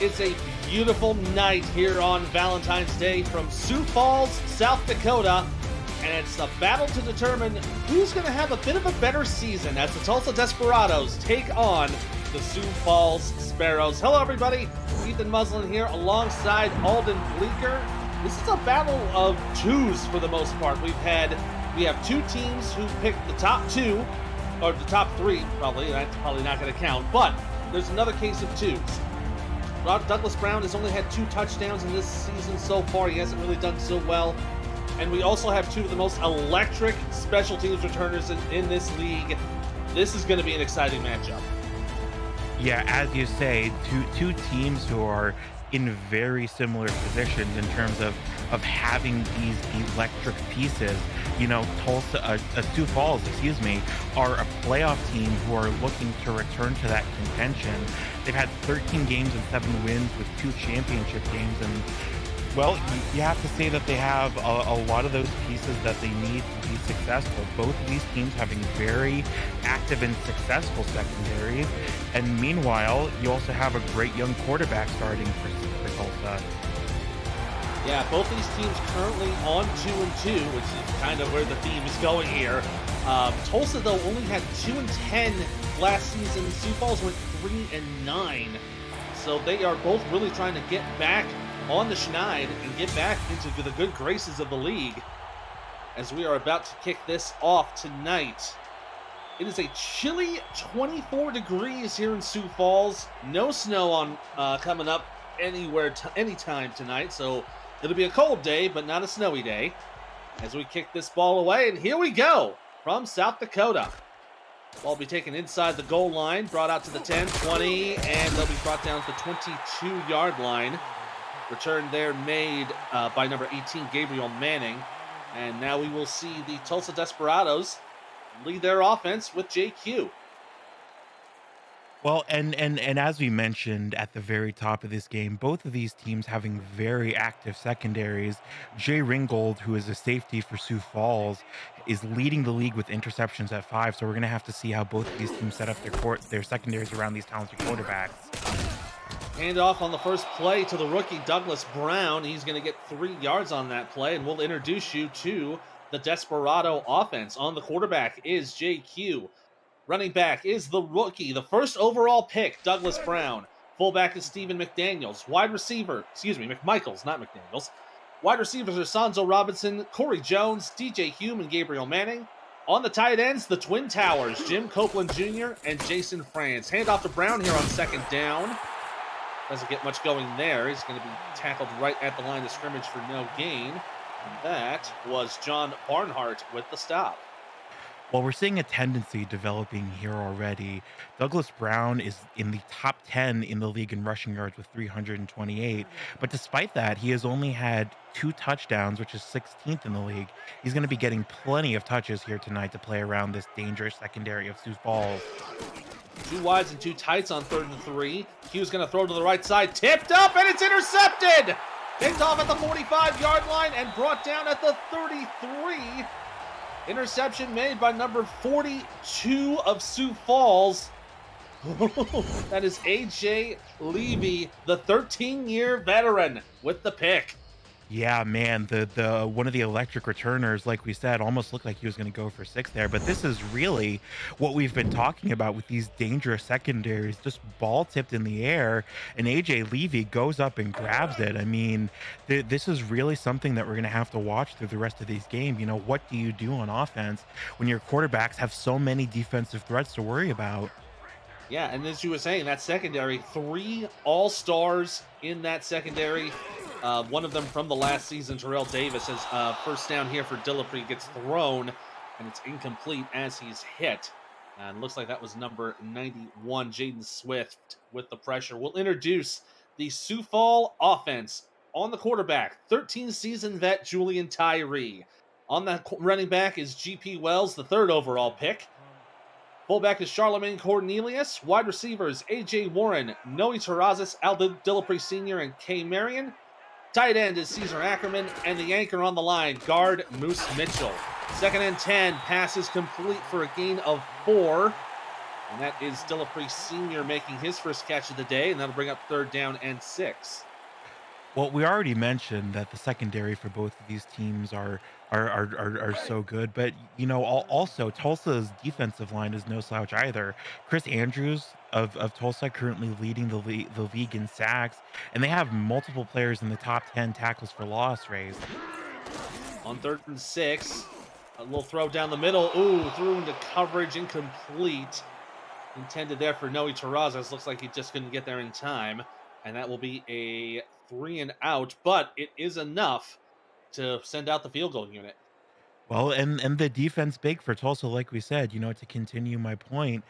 It's a beautiful night here on Valentine's Day from Sioux Falls, South Dakota, and it's a battle to determine who's going to have a bit of a better season as the Tulsa Desperados take on the Sioux Falls Sparrows. Hello, everybody. Ethan Muslin here alongside Alden Bleeker. This is a battle of twos for the most part. We have two teams who picked the top two, or the top three, probably. That's probably not going to count, but there's another case of twos. Douglas Brown has only had 2 touchdowns in this season so far. He hasn't really done so well. And we also have 2 of the most electric special teams returners in this league. This is going to be an exciting matchup. Yeah, as you say, two teams who are in very similar positions in terms of having these electric pieces. You know, Sioux Falls, are a playoff team who are looking to return to that contention. They've had 13 games and 7 wins with 2 championship games, and well, you have to say that they have a lot of those pieces that they need to be successful. Both of these teams having very active and successful secondaries, and meanwhile, you also have a great young quarterback starting for Tulsa. Yeah, both these teams currently on 2-2, which is kind of where the theme is going here. Tulsa, though, only had 2-10 last season. Sioux Falls went 3-9. So they are both really trying to get back on the schneid and get back into the good graces of the league as we are about to kick this off tonight. It is a chilly 24 degrees here in Sioux Falls. No snow on coming up anytime tonight, so it'll be a cold day, but not a snowy day. As we kick this ball away, and here we go from South Dakota. Ball will be taken inside the goal line, brought out to the 10, 20, and they'll be brought down to the 22-yard line. Return there made by number 18, Gabriel Manning. And now we will see the Tulsa Desperados lead their offense with JQ. Well, and as we mentioned at the very top of this game, both of these teams having very active secondaries. Jay Ringgold, who is a safety for Sioux Falls, is leading the league with interceptions at 5. So we're going to have to see how both of these teams set up their secondaries around these talented quarterbacks. Handoff on the first play to the rookie, Douglas Brown. He's going to get 3 yards on that play, and we'll introduce you to the Desperado offense. On the quarterback is JQ. Running back is the rookie, the first overall pick, Douglas Brown. Fullback is Stephen McDaniels. McMichaels, not McDaniels. Wide receivers are Sanzo Robinson, Corey Jones, DJ Hume, and Gabriel Manning. On the tight ends, the Twin Towers, Jim Copeland Jr. and Jason France. Handoff to Brown here on second down. Doesn't get much going there. He's going to be tackled right at the line of scrimmage for no gain. And that was John Barnhart with the stop. Well, we're seeing a tendency developing here already. Douglas Brown is in the top 10 in the league in rushing yards with 328. But despite that, he has only had 2 touchdowns, which is 16th in the league. He's going to be getting plenty of touches here tonight to play around this dangerous secondary of Sioux Falls. 2 wides and 2 tights on 3rd and 3. Q's going to throw to the right side. Tipped up, and it's intercepted! Picked off at the 45-yard line and brought down at the 33. Interception made by number 42 of Sioux Falls. That is A.J. Levy, the 13-year veteran, with the pick. Yeah, man, the one of the electric returners, like we said, almost looked like he was going to go for 6 there. But this is really what we've been talking about with these dangerous secondaries, just ball tipped in the air, and AJ Levy goes up and grabs it. I mean, this is really something that we're going to have to watch through the rest of these games. You know, what do you do on offense when your quarterbacks have so many defensive threats to worry about? Yeah, and as you were saying, that secondary, 3 all-stars in that secondary. One of them from the last season, Terrell Davis, has first down here for Dillapre, gets thrown, and it's incomplete as he's hit. And looks like that was number 91, Jaden Swift, with the pressure. We'll introduce the Sioux Falls offense. On the quarterback, 13-season vet Julian Tyree. On the running back is G.P. Wells, the 3rd overall pick. Fullback is Charlemagne Cornelius. Wide receivers, A.J. Warren, Noe Terrazas, Al Dillapre Sr., and Kay Marion. Tight end is Caesar Ackerman, and the anchor on the line, guard Moose Mitchell. 2nd and 10, passes complete for a gain of 4. And that is Dillipree Sr. making his first catch of the day, and that'll bring up 3rd down and 6. Well, we already mentioned that the secondary for both of these teams are so good, but also Tulsa's defensive line is no slouch either. Chris Andrews of Tulsa currently leading the league in sacks, and they have multiple players in the top 10 tackles for loss race. On 3rd and 6, a little throw down the middle. Ooh, threw into coverage, incomplete. Intended there for Noe Terrazas. Looks like he just couldn't get there in time. And that will be a 3 and out, but it is enough to send out the field goal unit. Well, and the defense big for Tulsa, like we said, to continue my point,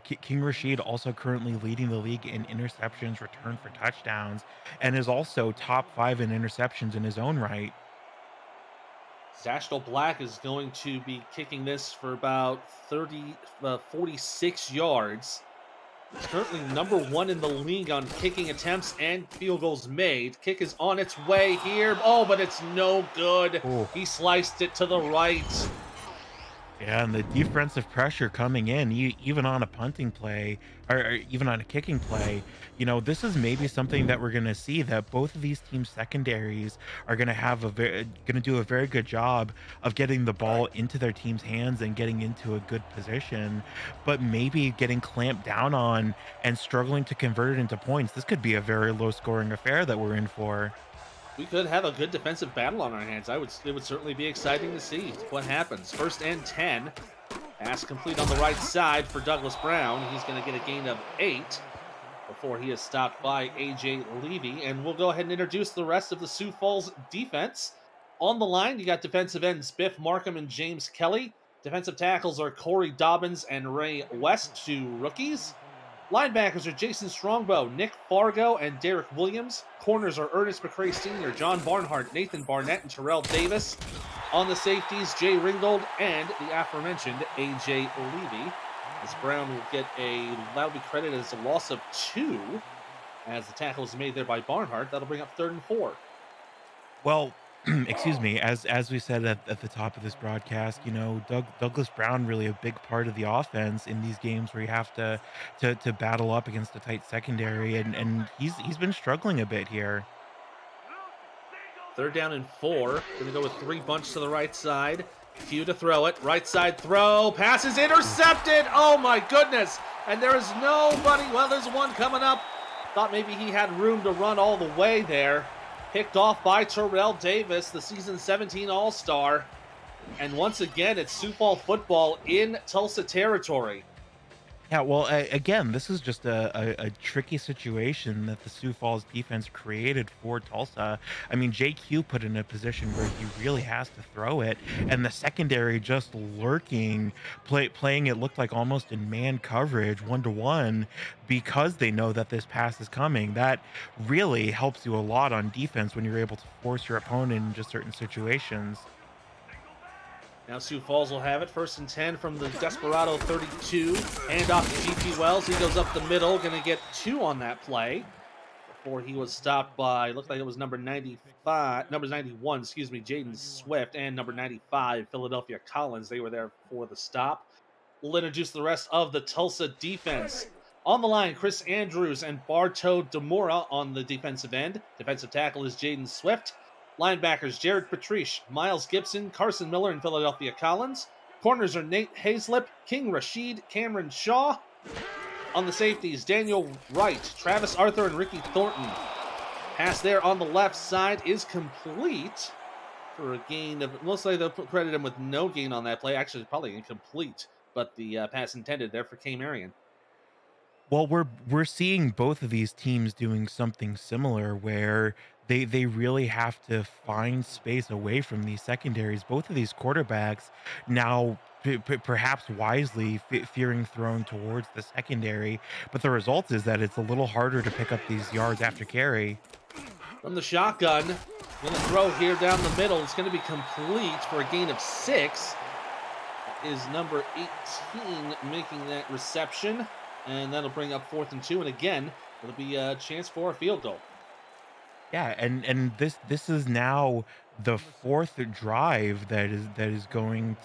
King Rashid also currently leading the league in interceptions returned for touchdowns, and is also top 5 in interceptions in his own right. Zashtel Black is going to be kicking this for about 46 yards. He's currently number 1 in the league on kicking attempts and field goals made. Kick is on its way here. Oh, but it's no good. Oh, He sliced it to the right. yeah, and the defensive pressure coming in, even on a punting play or even on a kicking play, this is maybe something that we're going to see that both of these teams' secondaries are going to do a very good job of getting the ball into their team's hands and getting into a good position, but maybe getting clamped down on and struggling to convert it into points. This could be a very low scoring affair that we're in for. We could have a good defensive battle on our hands. It would certainly be exciting to see what happens. 1st and 10. Pass complete on the right side for Douglas Brown. He's going to get a gain of 8 before he is stopped by AJ Levy. And we'll go ahead and introduce the rest of the Sioux Falls defense. On the line, you got defensive ends Biff Markham and James Kelly. Defensive tackles are Corey Dobbins and Ray West, 2 rookies. Linebackers are Jason Strongbow, Nick Fargo, and Derek Williams. Corners are Ernest McCrae Sr., John Barnhart, Nathan Barnett, and Terrell Davis. On the safeties, Jay Ringgold and the aforementioned A.J. Levy. As Brown will get that'll be credited as a loss of 2, as the tackle is made there by Barnhart. That'll bring up 3rd and 4. Well, excuse me, as we said at the top of this broadcast, Douglas Brown really a big part of the offense in these games where you have to battle up against a tight secondary, and he's been struggling a bit here. 3rd down and 4. Gonna go with 3 bunch to the right side. Few to throw it. Right side throw. Pass is intercepted. Oh my goodness. And there is nobody. Well, there's one coming up. Thought maybe he had room to run all the way there. Picked off by Terrell Davis, the season 17 All-Star. And once again, it's Sioux Falls football in Tulsa territory. Yeah, well, again, this is just a tricky situation that the Sioux Falls defense created for Tulsa. I mean, JQ put in a position where he really has to throw it, and the secondary just lurking, playing it looked like almost in man coverage, 1-to-1, because they know that this pass is coming. That really helps you a lot on defense when you're able to force your opponent into certain situations. Now Sioux Falls will have it. 1st and 10 from the Desperado 32. Hand off to GP Wells. He goes up the middle. Going to get 2 on that play before he was stopped by, looked like it was number 91, Jaden Swift, and number 95, Philadelphia Collins. They were there for the stop. We'll introduce the rest of the Tulsa defense. On the line, Chris Andrews and Bartow Demora on the defensive end. Defensive tackle is Jaden Swift. Linebackers, Jared Patrice, Miles Gibson, Carson Miller, and Philadelphia Collins. Corners are Nate Hazlip, King Rashid, Cameron Shaw. On the safeties, Daniel Wright, Travis Arthur, and Ricky Thornton. Pass there on the left side is complete for a gain of, mostly they'll credit him with no gain on that play. Actually, probably incomplete, but the pass intended there for K. Marion. Well, we're seeing both of these teams doing something similar where they really have to find space away from these secondaries. Both of these quarterbacks now perhaps wisely fearing thrown towards the secondary, but the result is that it's a little harder to pick up these yards after carry. From the shotgun, going to throw here down the middle. It's going to be complete for a gain of 6. That is number 18 making that reception. And that'll bring up 4th and 2. And again, it'll be a chance for a field goal. Yeah, and this is now the fourth drive that is going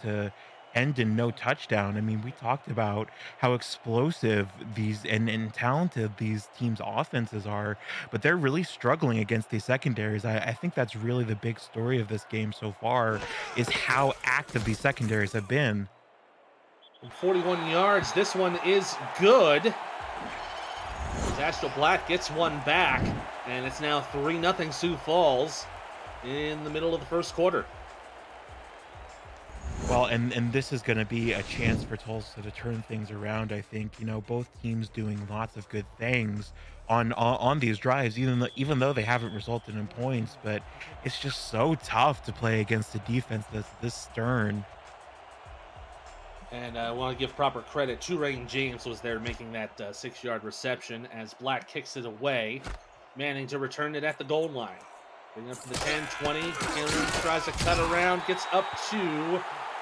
end in no touchdown. I mean, we talked about how explosive these and talented these teams' offenses are, but they're really struggling against these secondaries. I think that's really the big story of this game so far is how active these secondaries have been. From 41 yards, this one is good. Astro Black gets one back, and it's now 3-0 Sioux Falls in the middle of the first quarter. Well, and this is going to be a chance for Tulsa to turn things around. I think both teams doing lots of good things on these drives, even though they haven't resulted in points. But it's just so tough to play against a defense that's this stern. And I want to give proper credit to Rain James was there making that 6-yard reception as Black kicks it away, managing to return it at the goal line. Bring up to the 10, 20, tries to cut around, gets up to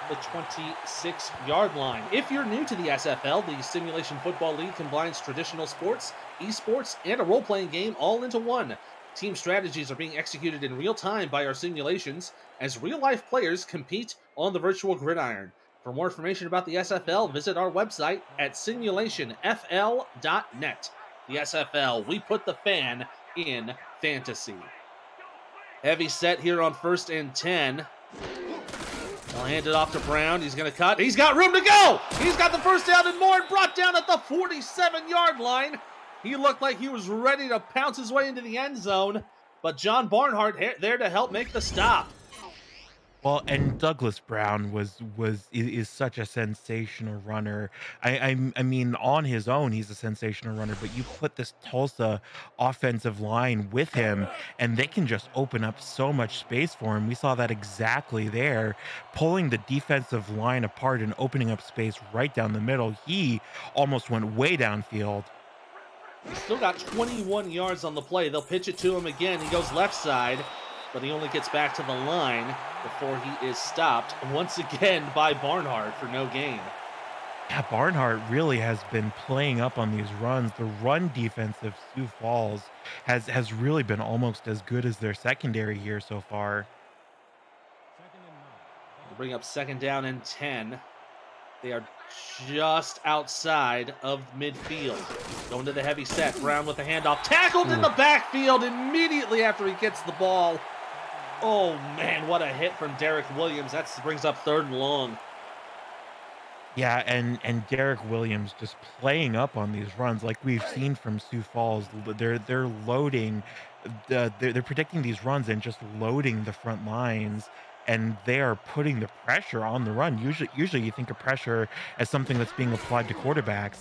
the 26-yard line. If you're new to the SFL, the Simulation Football League combines traditional sports, esports, and a role-playing game all into one. Team strategies are being executed in real time by our simulations as real-life players compete on the virtual gridiron. For more information about the SFL, visit our website at simulationfl.net. The SFL, we put the fan in fantasy. Heavy set here on 1st and 10. I'll hand it off to Brown. He's going to cut. He's got room to go. He's got the first down and more, and brought down at the 47-yard line. He looked like he was ready to pounce his way into the end zone, but John Barnhart there to help make the stop. Well, and Douglas Brown is such a sensational runner. I mean, on his own, he's a sensational runner. But you put this Tulsa offensive line with him, and they can just open up so much space for him. We saw that exactly there, pulling the defensive line apart and opening up space right down the middle. He almost went way downfield. He's still got 21 yards on the play. They'll pitch it to him again. He goes left side, but he only gets back to the line before he is stopped once again by Barnhart for no gain. Yeah, Barnhart really has been playing up on these runs. The run defense of Sioux Falls has really been almost as good as their secondary here so far. We'll bring up 2nd down and 10. They are just outside of midfield. Going to the heavy set. Brown with the handoff. Tackled in the backfield immediately after he gets the ball. Oh, man, what a hit from Derek Williams. That brings up 3rd and long. Yeah, and Derek Williams just playing up on these runs like we've seen from Sioux Falls. They're loading, they're predicting these runs and just loading the front lines, and they are putting the pressure on the run. Usually you think of pressure as something that's being applied to quarterbacks.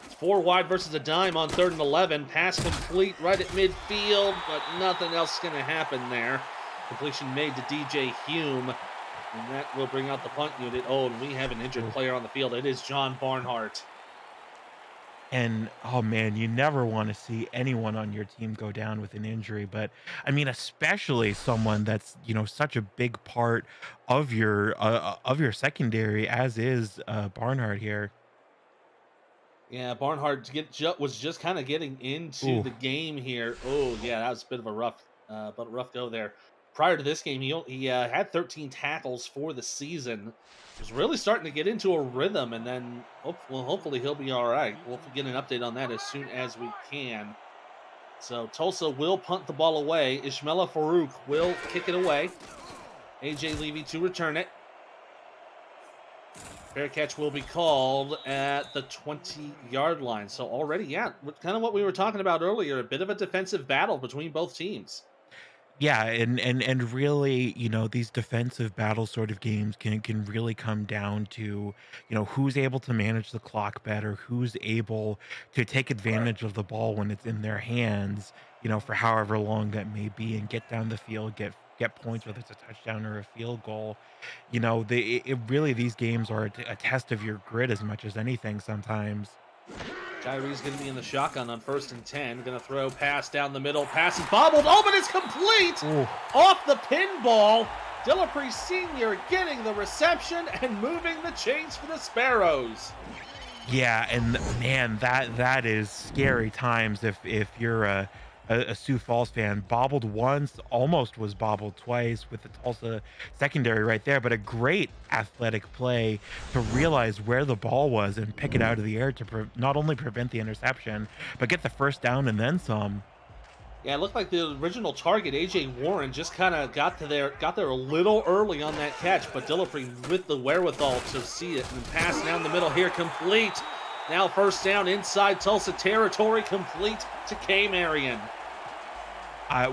It's 4 wide versus a dime on 3rd and 11. Pass complete right at midfield, but nothing else is going to happen there. Completion made to DJ Hume, and that will bring out the punt unit. Oh, and we have an injured player on the field. It is John Barnhart. And oh man, you never want to see anyone on your team go down with an injury, but I mean, especially someone that's such a big part of your secondary, as is Barnhart here. Yeah, Barnhart was just kind of getting into Ooh, the game here. Oh, yeah, that was a bit of a rough go there. Prior to this game, he had 13 tackles for the season. Was really starting to get into a rhythm, and then hopefully he'll be all right. We'll get an update on that as soon as we can. So Tulsa will punt the ball away. Ishmael Farouk will kick it away. AJ Levy to return it. Fair catch will be called at the 20-yard line. So already, yeah, kind of what we were talking about earlier, a bit of a defensive battle between both teams. yeah, and really, these defensive battle sort of games can really come down to, who's able to manage the clock better, who's able to take advantage of the ball when it's in their hands, for however long that may be, and get down the field, get points, whether it's a touchdown or a field goal. It really, these games are a test of your grit as much as anything sometimes. Kyrie's going to be in the shotgun on 1st and 10. Going to throw pass down the middle. Pass is bobbled. Oh, but it's complete! Ooh. Off the pinball. Dillapre Sr. getting the reception and moving the chains for the Sparrows. Yeah, and man, that is scary times if you're a a Sioux Falls fan, bobbled once, almost was bobbled twice with the Tulsa secondary right there, but a great athletic play to realize where the ball was and pick it out of the air to not only prevent the interception, but get the first down and then some. Yeah, it looked like the original target, AJ Warren, just kind of got there a little early on that catch, but Dillapre with the wherewithal to see it and pass down the middle here, complete. Now first down inside Tulsa territory, complete to K Marion.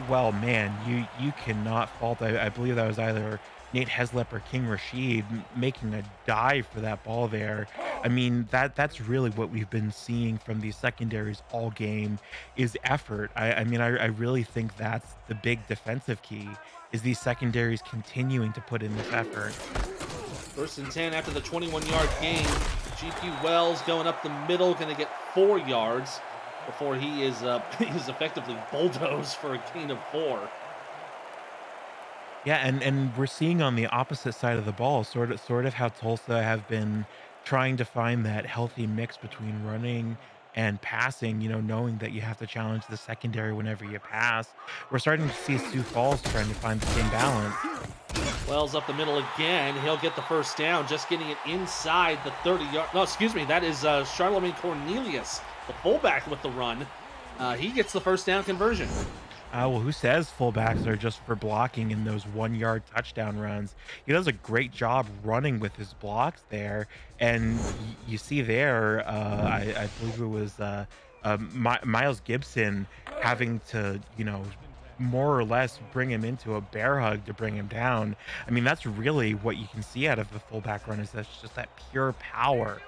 Well, man, you cannot fault. I believe that was either Nate Heslip or King Rashid making a dive for that ball there. I mean, that's really what we've been seeing from these secondaries all game is effort. I mean, I really think that's the big defensive key is these secondaries continuing to put in this effort. First and 10 after the 21-yard gain. GP Wells going up the middle, going to get 4 yards before he is effectively bulldozed for a gain of 4. Yeah, and we're seeing on the opposite side of the ball, sort of how Tulsa have been trying to find that healthy mix between running and passing, knowing that you have to challenge the secondary whenever you pass. We're starting to see Sioux Falls trying to find the same balance. Wells up the middle again. He'll get the first down, just getting it inside the 30-yard. No, excuse me. That is Charlemagne Cornelius, the fullback with the run. He gets the first down conversion. Well, who says fullbacks are just for blocking in those 1 yard touchdown runs? He does a great job running with his blocks there. And you see there, I believe it was Miles Gibson having to, more or less bring him into a bear hug to bring him down. I mean, that's really what you can see out of the fullback run is that's just that pure power.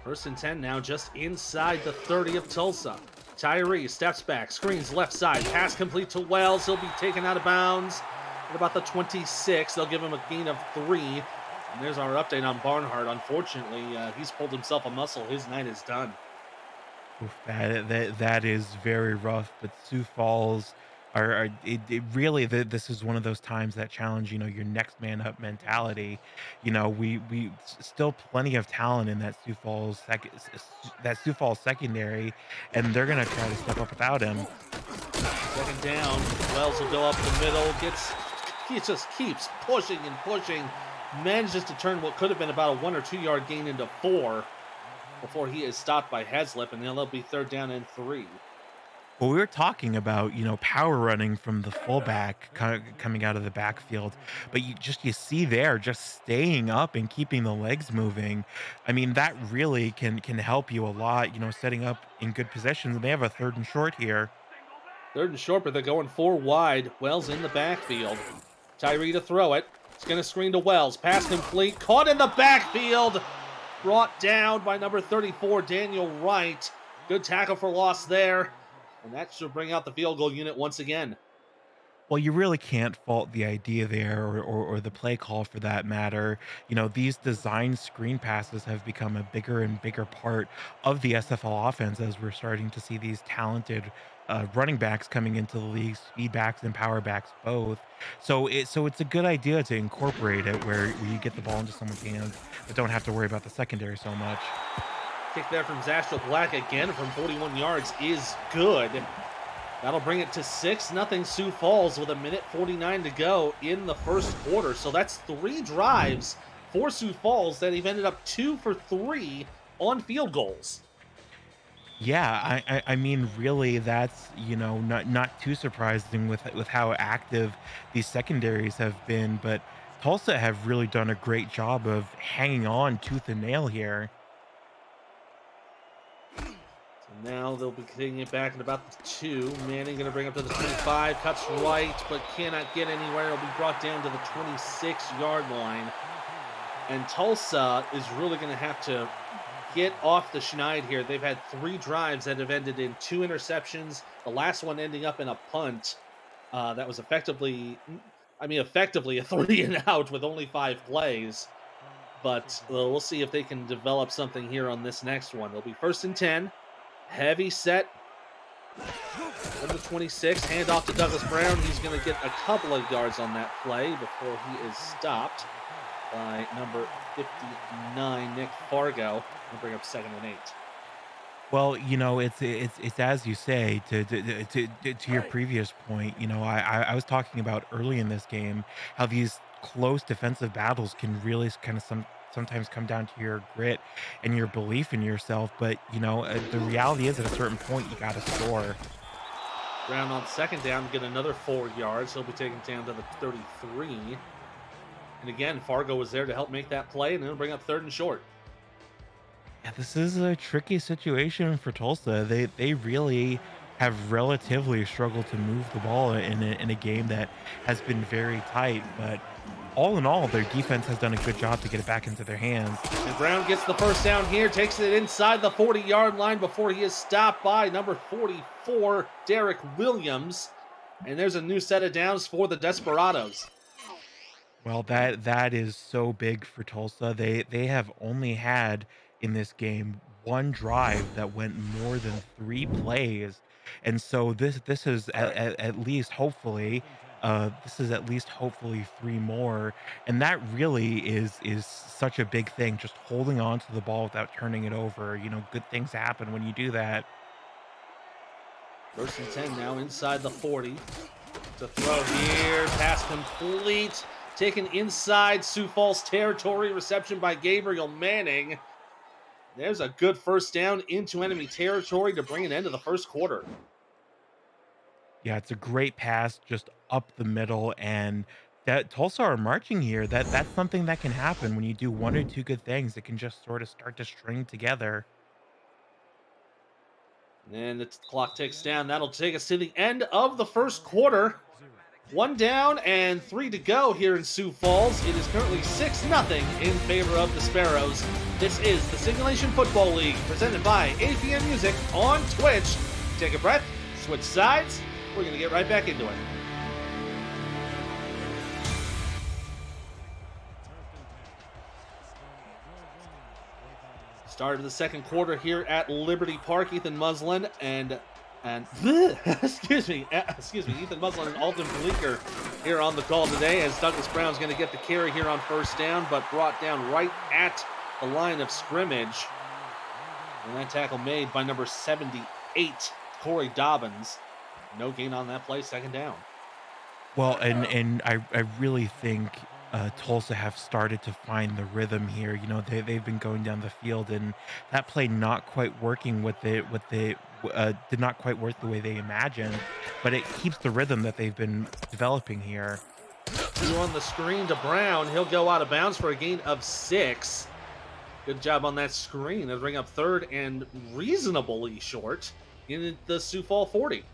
First and 10 now, just inside the 30 of Tulsa. Tyree steps back, screens left side, pass complete to Wells. He'll be taken out of bounds at about the 26. They'll give him a gain of 3. And there's our update on Barnhart. Unfortunately, he's pulled himself a muscle. His night is done. Oof, that is very rough. But Sioux Falls it really this is one of those times that challenge your next man up mentality. Still plenty of talent in that that Sioux Falls secondary, and they're gonna try to step up without him. Second down. Wells will go up the middle. He just keeps pushing and pushing. Manages to turn what could have been about a 1 or 2 yard gain into 4 before he is stopped by Heslip, and they'll be third down and 3. Well, we were talking about, power running from the fullback coming out of the backfield, but you see there just staying up and keeping the legs moving. I mean, that really can help you a lot, setting up in good positions. And they have a third and short here. Third and short, but they're going 4 wide. Wells in the backfield. Tyree to throw it. It's going to screen to Wells. Pass complete. Caught in the backfield. Brought down by number 34, Daniel Wright. Good tackle for loss there. And that should bring out the field goal unit once again. Well, you really can't fault the idea there or the play call for that matter. These design screen passes have become a bigger and bigger part of the SFL offense as we're starting to see these talented running backs coming into the league, speed backs and power backs both. So it's a good idea to incorporate it where you get the ball into someone's hands but don't have to worry about the secondary so much. Kick there from Zastro Black again from 41 yards is good. That'll bring it to 6-0 Sioux Falls with 1:49 to go in the first quarter. So that's 3 drives for Sioux Falls that have ended up 2 for 3 on field goals. Yeah, I mean, really, that's not too surprising with how active these secondaries have been, but Tulsa have really done a great job of hanging on tooth and nail here. So now they'll be taking it back at about the 2. Manning going to bring up to the 25, cuts right, but cannot get anywhere. It'll be brought down to the 26-yard line. And Tulsa is really going to have to get off the schneid here. They've had 3 drives that have ended in 2 interceptions. The last one ending up in a punt that was effectively a 3 and out with only 5 plays. But we'll see if they can develop something here on this next one. It'll be first and 10. Heavy set. Number 26, hand off to Douglas Brown. He's going to get a couple of yards on that play before he is stopped by number 59, Nick Fargo. We'll bring up 2nd and 8. Well, it's as you say, to your previous point. I was talking about early in this game how these close defensive battles can really kind of sometimes come down to your grit and your belief in yourself. But the reality is, at a certain point, you got to score. Brown on second down, get another 4 yards. He'll be taken down to the 33. And again, Fargo was there to help make that play, and it'll bring up third and short. Yeah, this is a tricky situation for Tulsa. They really have relatively struggled to move the ball in a game that has been very tight. But all in all, their defense has done a good job to get it back into their hands. And Brown gets the first down here, takes it inside the 40-yard line before he is stopped by number 44, Derek Williams. And there's a new set of downs for the Desperados. Well, that is so big for Tulsa. They have only had in this game one drive that went more than 3 plays, and so this is at least hopefully this is at least hopefully 3 more, and that really is such a big thing. Just holding on to the ball without turning it over. Good things happen when you do that. First and 10 now inside the 40. To throw here, pass complete. Taken inside Sioux Falls territory, reception by Gabriel Manning. There's a good first down into enemy territory to bring an end to the first quarter. Yeah, it's a great pass just up the middle, and that Tulsa are marching here. That's something that can happen when you do one or two good things. It can just sort of start to string together. And the clock ticks down. That'll take us to the end of the first quarter. 1 down and 3 to go here in Sioux Falls. It is currently 6-0 in favor of the Sparrows. This is the Simulation Football League presented by APM Music on Twitch. Take a breath, switch sides. We're going to get right back into it. Start of the second quarter here at Liberty Park. Ethan Muslin and excuse me, Ethan Muslin and Alton Bleeker here on the call today, as Douglas Brown's going to get the carry here on first down, but brought down right at the line of scrimmage. And that tackle made by number 78, Corey Dobbins. No gain on that play, second down. Well, and I really think Tulsa have started to find the rhythm here. They've been going down the field, and that play not quite working did not quite work the way they imagined, but it keeps the rhythm that they've been developing here. Two on the screen to Brown. He'll go out of bounds for a gain of 6. Good job on that screen. They'll bring up third and reasonably short in the Sioux Falls 40.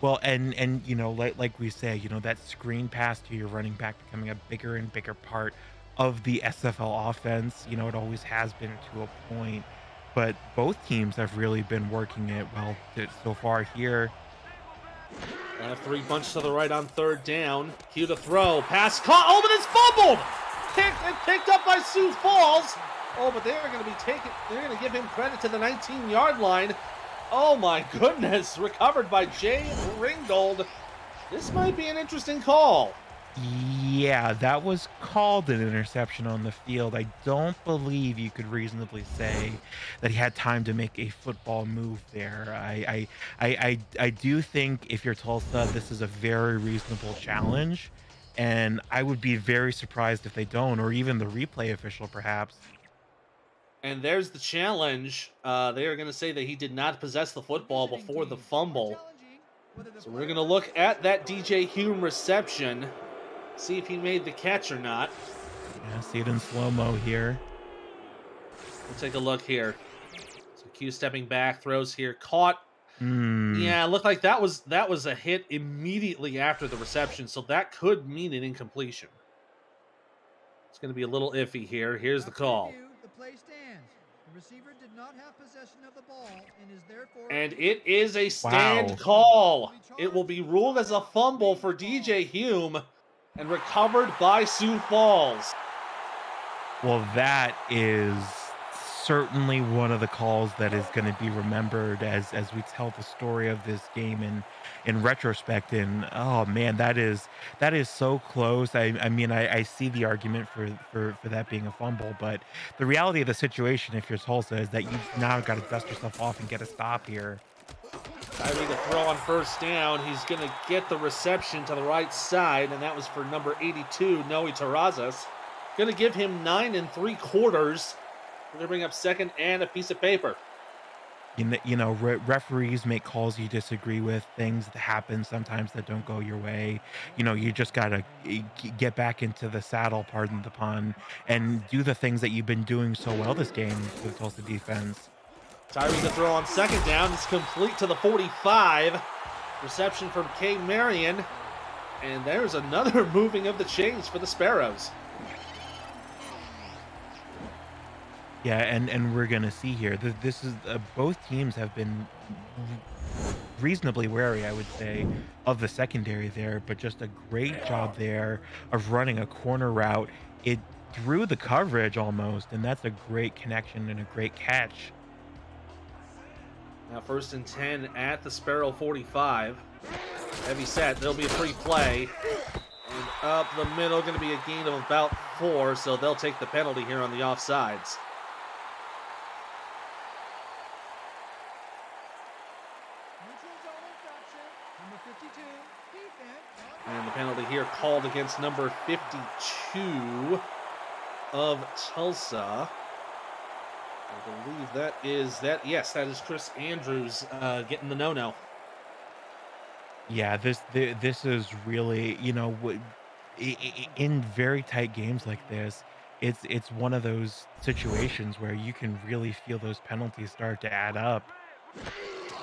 Well, and like we say, that screen pass to your running back becoming a bigger and bigger part of the SFL offense. It always has been to a point, but both teams have really been working it well so far here. They'll have 3 bunches to the right on third down. Cue to throw. Pass caught. Oh, but it's fumbled. Picked up by Sioux Falls. Oh, but they're going to give him credit to the 19-yard line. Oh my goodness, recovered by Jay Ringgold. This might be an interesting call. Yeah, that was called an interception on the field. I don't believe you could reasonably say that he had time to make a football move there. I do think if you're Tulsa, this is a very reasonable challenge, and I would be very surprised if they don't, or even the replay official perhaps. And there's the challenge. They are going to say that he did not possess the football before the fumble. So we're going to look at that DJ Hume reception, see if he made the catch or not. Yeah, see it in slow-mo here. We'll take a look here. So Q stepping back, throws here, caught. Yeah, it looked like that was a hit immediately after the reception, so that could mean an incompletion. It's going to be a little iffy here. Here's the call. Play stands. The receiver did not have possession of the ball and is therefore... And it is a stand call. It will be ruled as a fumble for DJ Hume and recovered by Sioux Falls. Well, that is certainly one of the calls that is going to be remembered as we tell the story of this game in retrospect. And oh man, that is so close. I mean, I see the argument for that being a fumble, but the reality of the situation, if you're Tulsa, is that you've now got to dust yourself off and get a stop here. Tyree to throw on first down. He's going to get the reception to the right side, and that was for number 82, Noe Terrazas. Going to give him 9 3/4. We're going to bring up second and a piece of paper. Referees make calls you disagree with, things that happen sometimes that don't go your way. You just gotta get back into the saddle, pardon the pun, and do the things that you've been doing so well this game for the Tulsa defense. Tyree to throw on second down. It's complete to the 45. Reception from K. Marion. And there's another moving of the chains for the Sparrows. Yeah, and we're gonna see here that this is both teams have been reasonably wary, I would say, of the secondary there, but just a great job there of running a corner route. It through the coverage almost, and that's a great connection and a great catch. Now first and 10 at the Sparrow 45. Heavy set. There'll be a free play. And up the middle, going to be a gain of about 4, so they'll take the penalty here on the offsides. Neutral zone infraction. Number 52, defense. And the penalty here called against number 52 of Tulsa. I believe that is that. Yes, that is Chris Andrews getting the no-no. Yeah, this is really, in very tight games like this, it's one of those situations where you can really feel those penalties start to add up.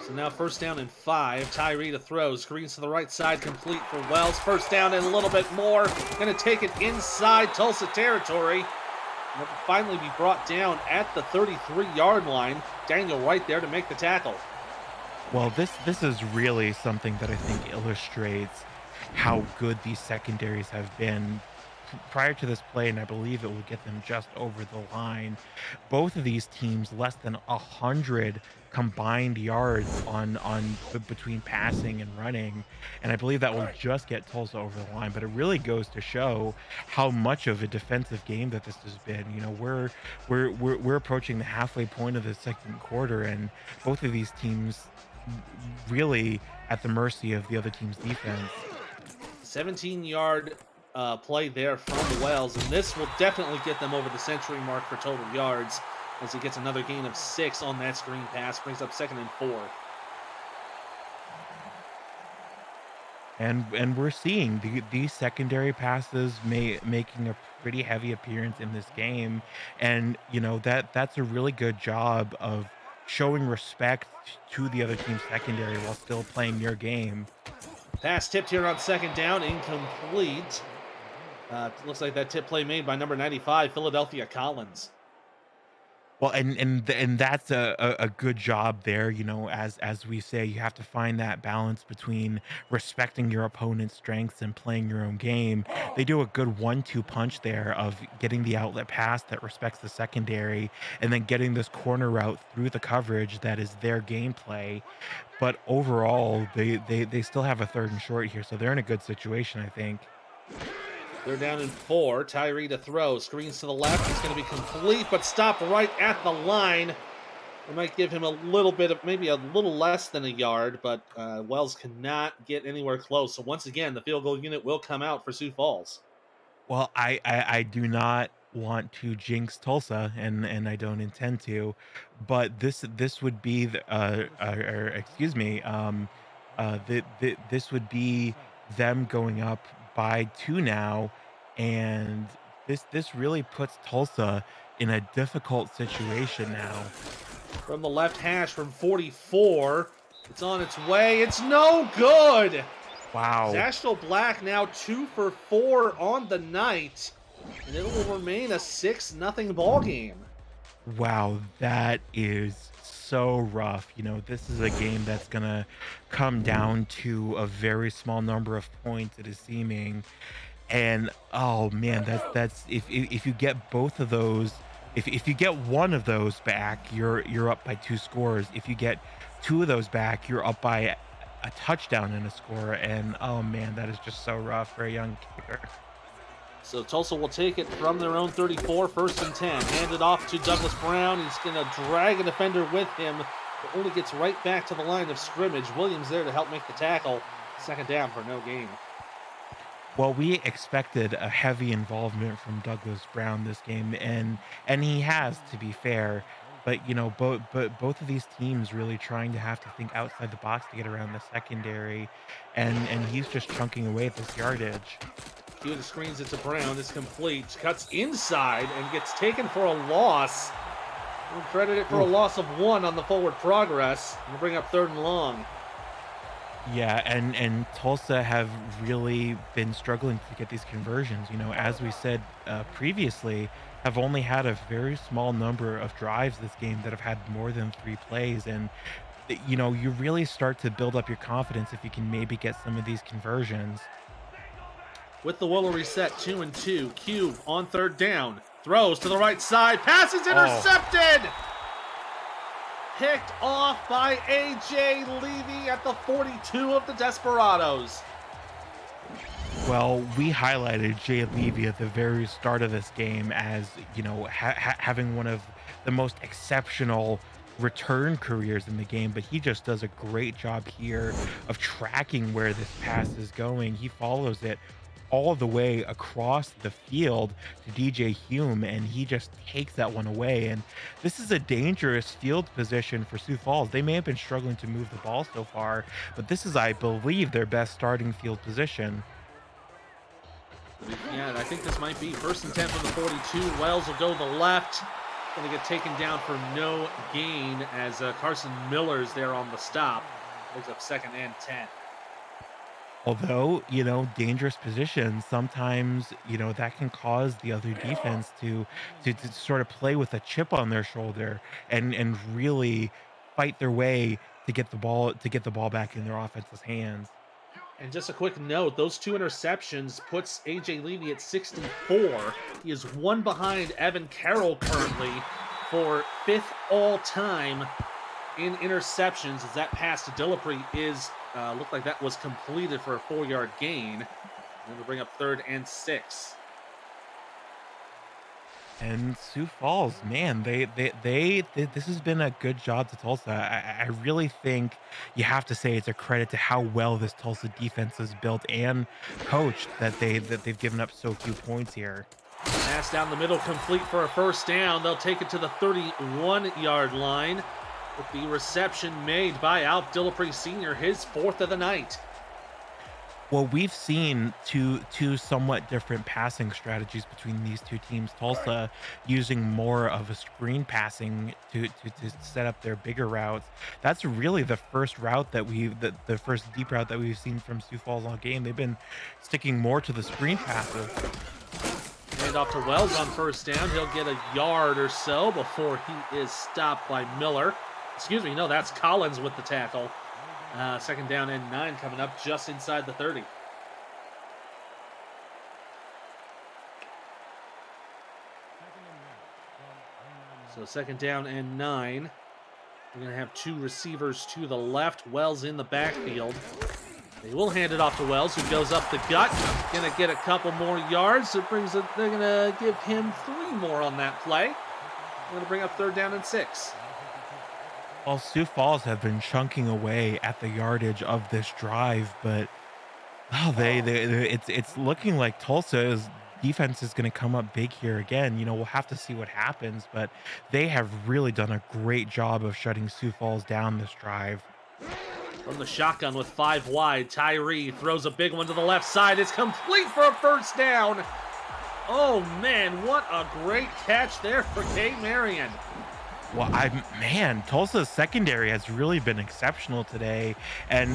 So now first down and 5. Tyree to throw. Screens to the right side, complete for Wells. First down and a little bit more. Going to take it inside Tulsa territory. And it'll finally be brought down at the 33-yard line. Daniel right there to make the tackle. Well, this is really something that I think illustrates how good these secondaries have been prior to this play, and I believe it will get them just over the line. Both of these teams less than 100 combined yards between passing and running, and I believe that will just get Tulsa over the line. But it really goes to show how much of a defensive game that this has been. We're approaching the halfway point of the second quarter, and both of these teams really at the mercy of the other team's defense. 17-yard play there from Wells, and this will definitely get them over the century mark for total yards as he gets another gain of 6 on that screen pass, brings up second and 4. And we're seeing these secondary passes making a pretty heavy appearance in this game, and that's a really good job of showing respect to the other team's secondary while still playing your game. Pass tipped here on second down, incomplete. Looks like that tip play made by number 95, Philadelphia Collins. Well, and that's a good job there. As we say, you have to find that balance between respecting your opponent's strengths and playing your own game. They do a good 1-2 punch there of getting the outlet pass that respects the secondary, and then getting this corner route through the coverage that is their gameplay. But overall, they still have a third and short here, so they're in a good situation, I think. They're down in 4. Tyree to throw. Screens to the left. It's going to be complete, but stopped right at the line. They might give him a little bit of, maybe a little less than a yard, but Wells cannot get anywhere close. So once again, the field goal unit will come out for Sioux Falls. Well, I do not want to jinx Tulsa, and I don't intend to, but this would be or excuse me, this would be them going up by 2 now, and this really puts Tulsa in a difficult situation now. From the left hash from 44. It's on its way. It's no good. Wow. Zashtel Black now 2 for 4 on the night. And it will remain a 6-0 ball game. Wow, that is so rough. This is a game that's gonna come down to a very small number of points, it is seeming. And oh man, that's if you get both of those If you get one of those back, you're up by 2 scores. If you get 2 of those back, you're up by a touchdown and a score, and, oh, man, that is just so rough for a young kicker. So Tulsa will take it from their own 34, 1st and 10. Hand it off to Douglas Brown. He's going to drag a defender with him, but only gets right back to the line of scrimmage. Williams there to help make the tackle. 2nd down for no gain. Well, we expected a heavy involvement from Douglas Brown this game, and he has, to be fair. But both of these teams really trying to have to think outside the box to get around the secondary, and he's just chunking away at this yardage. Few of the screens it to Brown. It's complete. Cuts inside and gets taken for a loss. We'll credit it for a loss of 1 on the forward progress. We'll bring up 3rd and long. Yeah, and Tulsa have really been struggling to get these conversions. As we said previously, have only had a very small number of drives this game that have had more than 3 plays. And, you really start to build up your confidence if you can maybe get some of these conversions. With the Willow reset, 2 and 2. Q on 3rd down. Throws to the right side. Pass is intercepted! Picked off by A.J. Levy at the 42 of the Desperados. Well, we highlighted Jay Levy at the very start of this game as, having one of the most exceptional return careers in the game, but he just does a great job here of tracking where this pass is going. He follows it all the way across the field to DJ Hume, and he just takes that one away. And this is a dangerous field position for Sioux Falls. They may have been struggling to move the ball so far, but this is, I believe, their best starting field position. Yeah, and I think this might be 1st and 10 from the 42. Wells will go to the left. Going to get taken down for no gain as Carson Miller's there on the stop. Picks up 2nd and 10. Although, dangerous positions, sometimes, that can cause the other defense to sort of play with a chip on their shoulder and really fight their way to get the ball back in their offense's hands. And just a quick note, those 2 interceptions puts A.J. Levy at 64. He is 1 behind Evan Carroll currently for 5th all-time in interceptions, as that pass to Dillapre is looked like that was completed for a 4-yard gain. And we'll bring up 3rd and 6. And Sioux Falls, man, they this has been a good job to Tulsa. I really think you have to say it's a credit to how well this Tulsa defense is built and coached that they've given up so few points here. Pass down the middle, complete for a 1st down. They'll take it to the 31-yard line with the reception made by Alp Dillapre Sr., his 4th of the night. Well, we've seen two somewhat different passing strategies between these two teams. Tulsa using more of a screen passing to set up their bigger routes. That's really the first route that the first deep route that we've seen from Sioux Falls all game. They've been sticking more to the screen passes. Hand off to Wells on 1st down. He'll get a yard or so before he is stopped by Miller. Excuse me, no, that's Collins with the tackle. 2nd down and 9 coming up just inside the 30. So 2nd down and 9. We're going to have 2 receivers to the left. Wells in the backfield. They will hand it off to Wells, who goes up the gut. Going to get a couple more yards. So they're going to give him 3 more on that play. We're going to bring up 3rd down and 6. Well, Sioux Falls have been chunking away at the yardage of this drive, but it's looking like Tulsa's defense is going to come up big here again. We'll have to see what happens, but they have really done a great job of shutting Sioux Falls down this drive. From the shotgun with 5 wide, Tyree throws a big one to the left side. It's complete for a 1st down. Oh, man, what a great catch there for Kay Marion. Well, Tulsa's secondary has really been exceptional today, and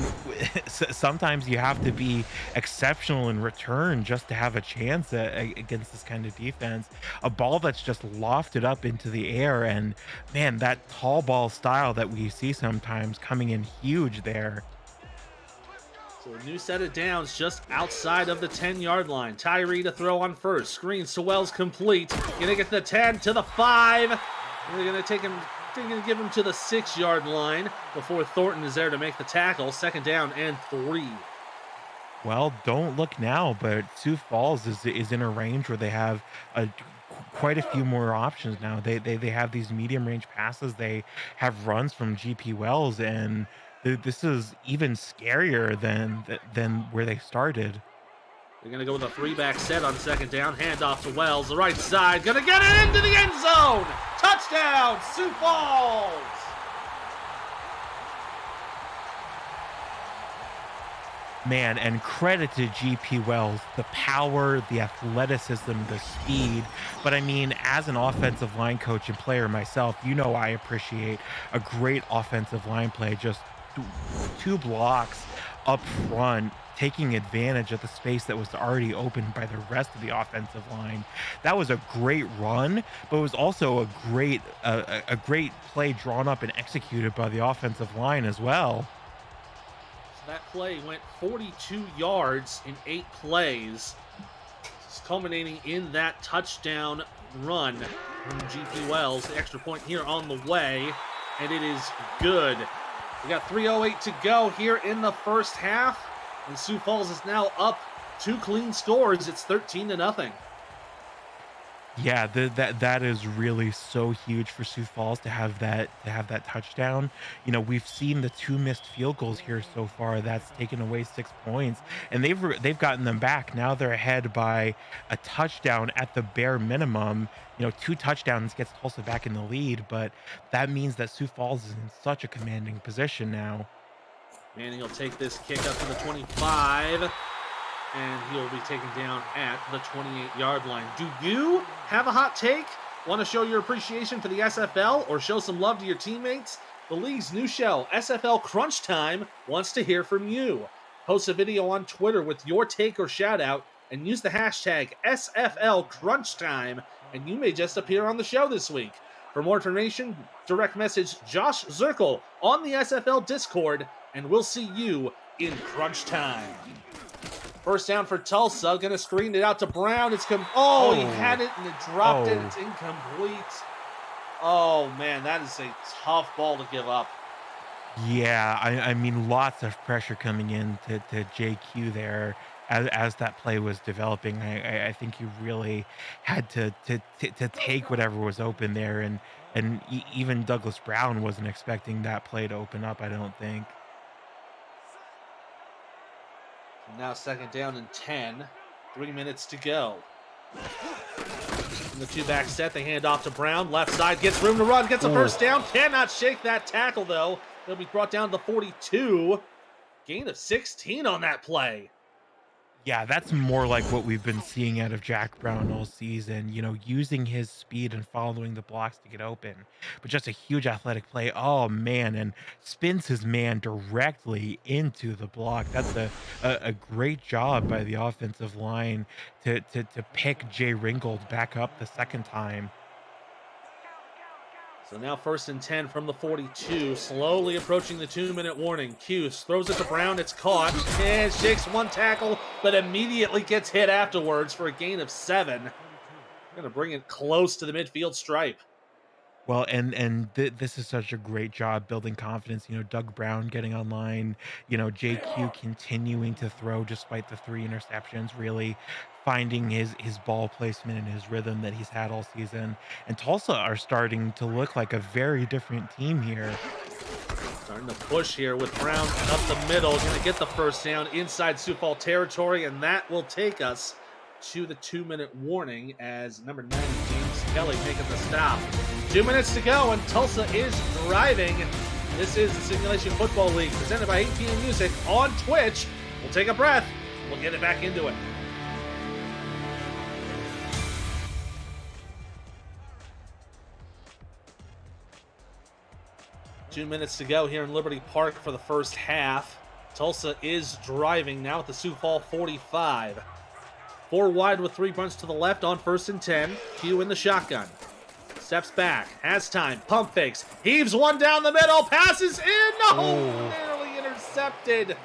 sometimes you have to be exceptional in return just to have a chance against this kind of defense. A ball that's just lofted up into the air, and man, that tall ball style that we see sometimes coming in huge there. So So a new set of downs just outside of the 10-yard line. Tyree to throw on first. Screen, Sewell's complete. Gonna get to the 10, to the 5. They're gonna take him, they're gonna give him to the 6-yard line before Thornton is there to make the tackle. 2nd down and 3. Well, don't look now, but Sioux Falls is in a range where they have quite a few more options now. They have these medium range passes. They have runs from GP Wells, and this is even scarier than where they started. They're going to go with a 3-back set on 2nd down. Handoff to Wells, the right side. Going to get it into the end zone. Touchdown, Sioux Falls. Man, and credit to GP Wells, the power, the athleticism, the speed. But I mean, as an offensive line coach and player myself, you know I appreciate a great offensive line play. Just two blocks up front, taking advantage of the space that was already opened by the rest of the offensive line. That was a great run, but it was also a great play drawn up and executed by the offensive line as well. That play went 42 yards in 8 plays, culminating in that touchdown run from GP Wells. The extra point here on the way, and it is good. We got 3:08 to go here in the first half, and Sioux Falls is now up 2 clean scores. It's 13-0. Yeah, that is really so huge for Sioux Falls to have that touchdown. You know, we've seen the 2 missed field goals here so far. That's taken away 6 points, and they've gotten them back. Now they're ahead by a touchdown at the bare minimum. You know, 2 touchdowns gets Tulsa back in the lead, but that means that Sioux Falls is in such a commanding position now. Manning will take this kick up to the 25. And he'll be taken down at the 28-yard line. Do you have a hot take? Want to show your appreciation for the SFL or show some love to your teammates? The league's new show, SFL Crunch Time, wants to hear from you. Post a video on Twitter with your take or shout out and use the hashtag SFL Crunch Time, and you may just appear on the show this week. For more information, direct message Josh Zirkle on the SFL Discord, and we'll see you in Crunch Time. First down for Tulsa. Going to screen it out to Brown. He had it and it dropped it. It's incomplete. Oh, man, that is a tough ball to give up. Yeah, I mean, lots of pressure coming in to JQ there as that play was developing. I think you really had to take whatever was open there, and even Douglas Brown wasn't expecting that play to open up, I don't think. Now 2nd down and 10. 3 minutes to go. In the 2-back set, they hand off to Brown. Left side, gets room to run, gets a first down. Cannot shake that tackle, though. He'll be brought down to the 42. Gain of 16 on that play. Yeah, that's more like what we've been seeing out of Jack Brown all season, you know, using his speed and following the blocks to get open. But just a huge athletic play. Oh, man, and spins his man directly into the block. That's a great job by the offensive line to pick Jay Ringgold back up the second time. So now 1st and 10 from the 42, slowly approaching the 2-minute warning. Cuse throws it to Brown, it's caught, and shakes 1 tackle, but immediately gets hit afterwards for a gain of 7. Going to bring it close to the midfield stripe. Well, and this is such a great job building confidence. You know, Doug Brown getting online, you know, JQ continuing to throw despite the 3 interceptions, really finding his ball placement and his rhythm that he's had all season. And Tulsa are starting to look like a very different team here. Starting to push here with Brown up the middle. Going to get the first down inside Sioux Falls territory, and that will take us to the 2-minute warning as number 9, James Kelly, making the stop. 2 minutes to go, and Tulsa is driving. This is the Simulation Football League, presented by ATM Music on Twitch. We'll take a breath. We'll get it back into it. Two minutes to go here in Liberty Park for the first half. Tulsa is driving now at the Sioux Falls 45. 4 wide with 3 bunts to the left on 1st and 10. Q in the shotgun. Steps back, has time, pump fakes, heaves 1 down the middle, passes in, no, narrowly intercepted.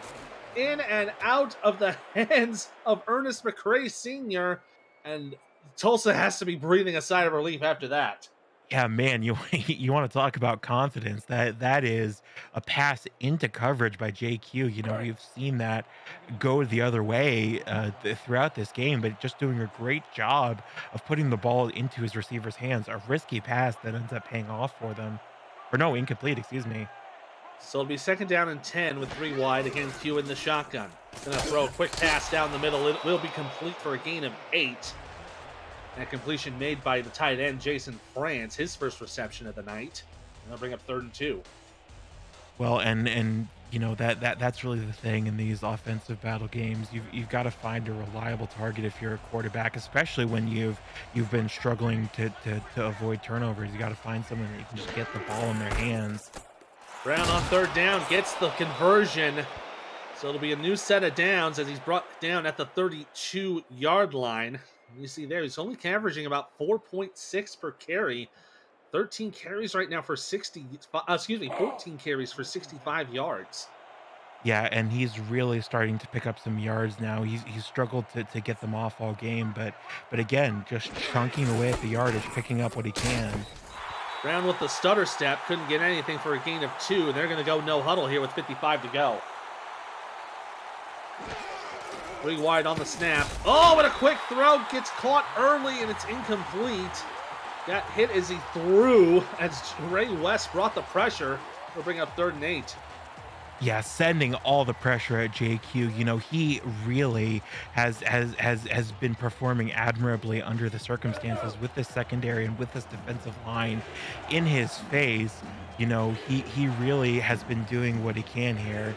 in and out of the hands of Ernest McCrae Sr., and Tulsa has to be breathing a sigh of relief after that. Yeah, man, you you want to talk about confidence. That is a pass into coverage by JQ. You know, we've seen that go the other way throughout this game, but just doing a great job of putting the ball into his receiver's hands. A risky pass that ends up paying off for them. Or no, incomplete, excuse me. So it'll be second down and 10 with 3 wide. Again, Q in the shotgun. Gonna throw a quick pass down the middle. It will be complete for a gain of 8. That completion made by the tight end, Jason France, his first reception of the night. And they'll bring up 3rd and 2. Well, and you know that's really the thing in these offensive battle games. You've got to find a reliable target if you're a quarterback, especially when you've been struggling to avoid turnovers. You got to find someone that you can just get the ball in their hands. Brown on 3rd down gets the conversion. So it'll be a new set of downs as he's brought down at the 32-yard line. You see there, he's only averaging about 4.6 per carry. 13 carries right now for 14 carries for 65 yards. Yeah, and he's really starting to pick up some yards now. He's struggled to get them off all game, but again, just chunking away at the yardage, picking up what he can. Brown with the stutter step, couldn't get anything for a gain of 2, and they're going to go no huddle here with 55 to go. 3 wide on the snap. Oh, and a quick throw gets caught early, and it's incomplete. Got hit as he threw, as Ray West brought the pressure. We'll bring up 3rd and 8. Yeah, sending all the pressure at JQ. You know, he really has been performing admirably under the circumstances with this secondary and with this defensive line in his face. You know, he really has been doing what he can here.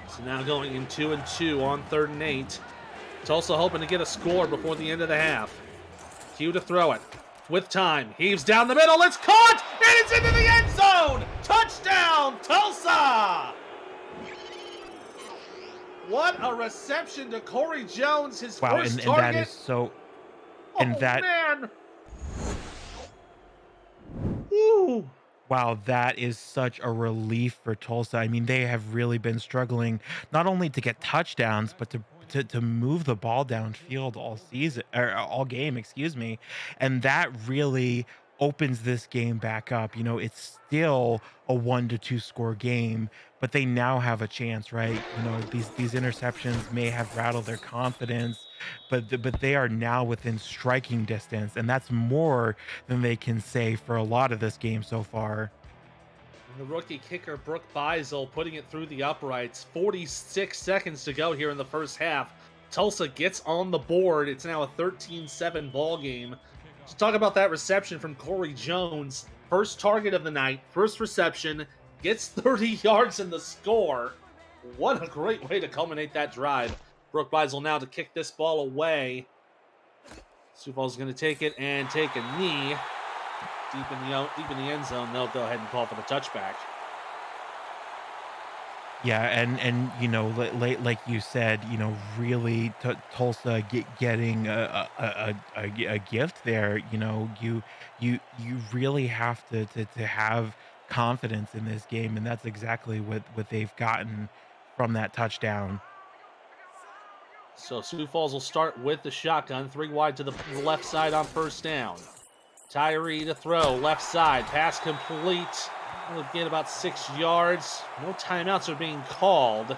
So now going in 2 and 2 on 3rd and 8. Tulsa hoping to get a score before the end of the half. Q to throw it. With time, heaves down the middle, it's caught, and it's into the end zone! Touchdown, Tulsa! What a reception to Corey Jones, his Wow, first and target. that is so, and oh, that man! Ooh. wow, that is such a relief for Tulsa. I mean, they have really been struggling not only to get touchdowns, but to move the ball downfield all season or all game, excuse me. And that really opens this game back up. You know, it's still a 1 to 2 score game, but they now have a chance, right? You know, these interceptions may have rattled their confidence, but they are now within striking distance, and that's more than they can say for a lot of this game so far. The rookie kicker, Brooke Beisel, putting it through the uprights. 46 seconds to go here in the first half. Tulsa gets on the board. It's now a 13-7 ball game. So talk about that reception from Corey Jones. First target of the night, first reception, gets 30 yards in the score. What a great way to culminate that drive. Brooke Beisel now to kick this ball away. Sioux Falls is going to take it and take a knee. Deep in the end zone, they'll go ahead and call for the touchback. Yeah, and you know, like you said, you know, really Tulsa getting a gift there. You know, you really have to have confidence in this game, and that's exactly what they've gotten from that touchdown. So Sioux Falls will start with the shotgun, 3 wide to the left side on first down. Tyree to throw, left side, pass complete. We'll get about 6 yards. No timeouts are being called.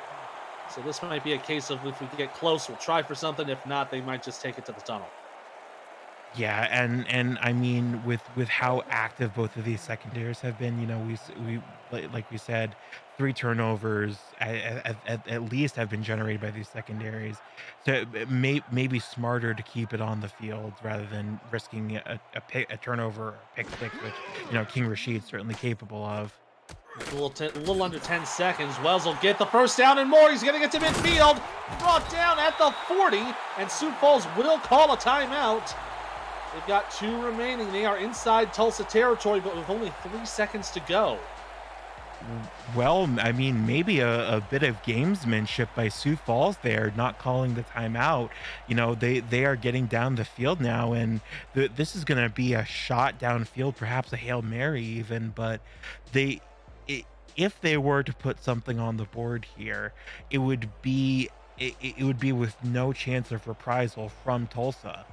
So this might be a case of if we get close, we'll try for something. If not, they might just take it to the tunnel. Yeah, and I mean with how active both of these secondaries have been, you know, like we said, 3 turnovers at least have been generated by these secondaries. So it maybe smarter to keep it on the field rather than risking a turnover or a pick six, which you know King Rashid's certainly capable of. A little under 10 seconds. Wells will get the first down and more. He's going to get to midfield. Brought down at the 40, and Sioux Falls will call a timeout. They've got 2 remaining. They are inside Tulsa territory, but with only 3 seconds to go. Well, I mean, maybe a bit of gamesmanship by Sioux Falls there, not calling the timeout. You know, they are getting down the field now, and this is going to be a shot downfield, perhaps a Hail Mary even, but they if they were to put something on the board here, it would be it would be with no chance of reprisal from Tulsa.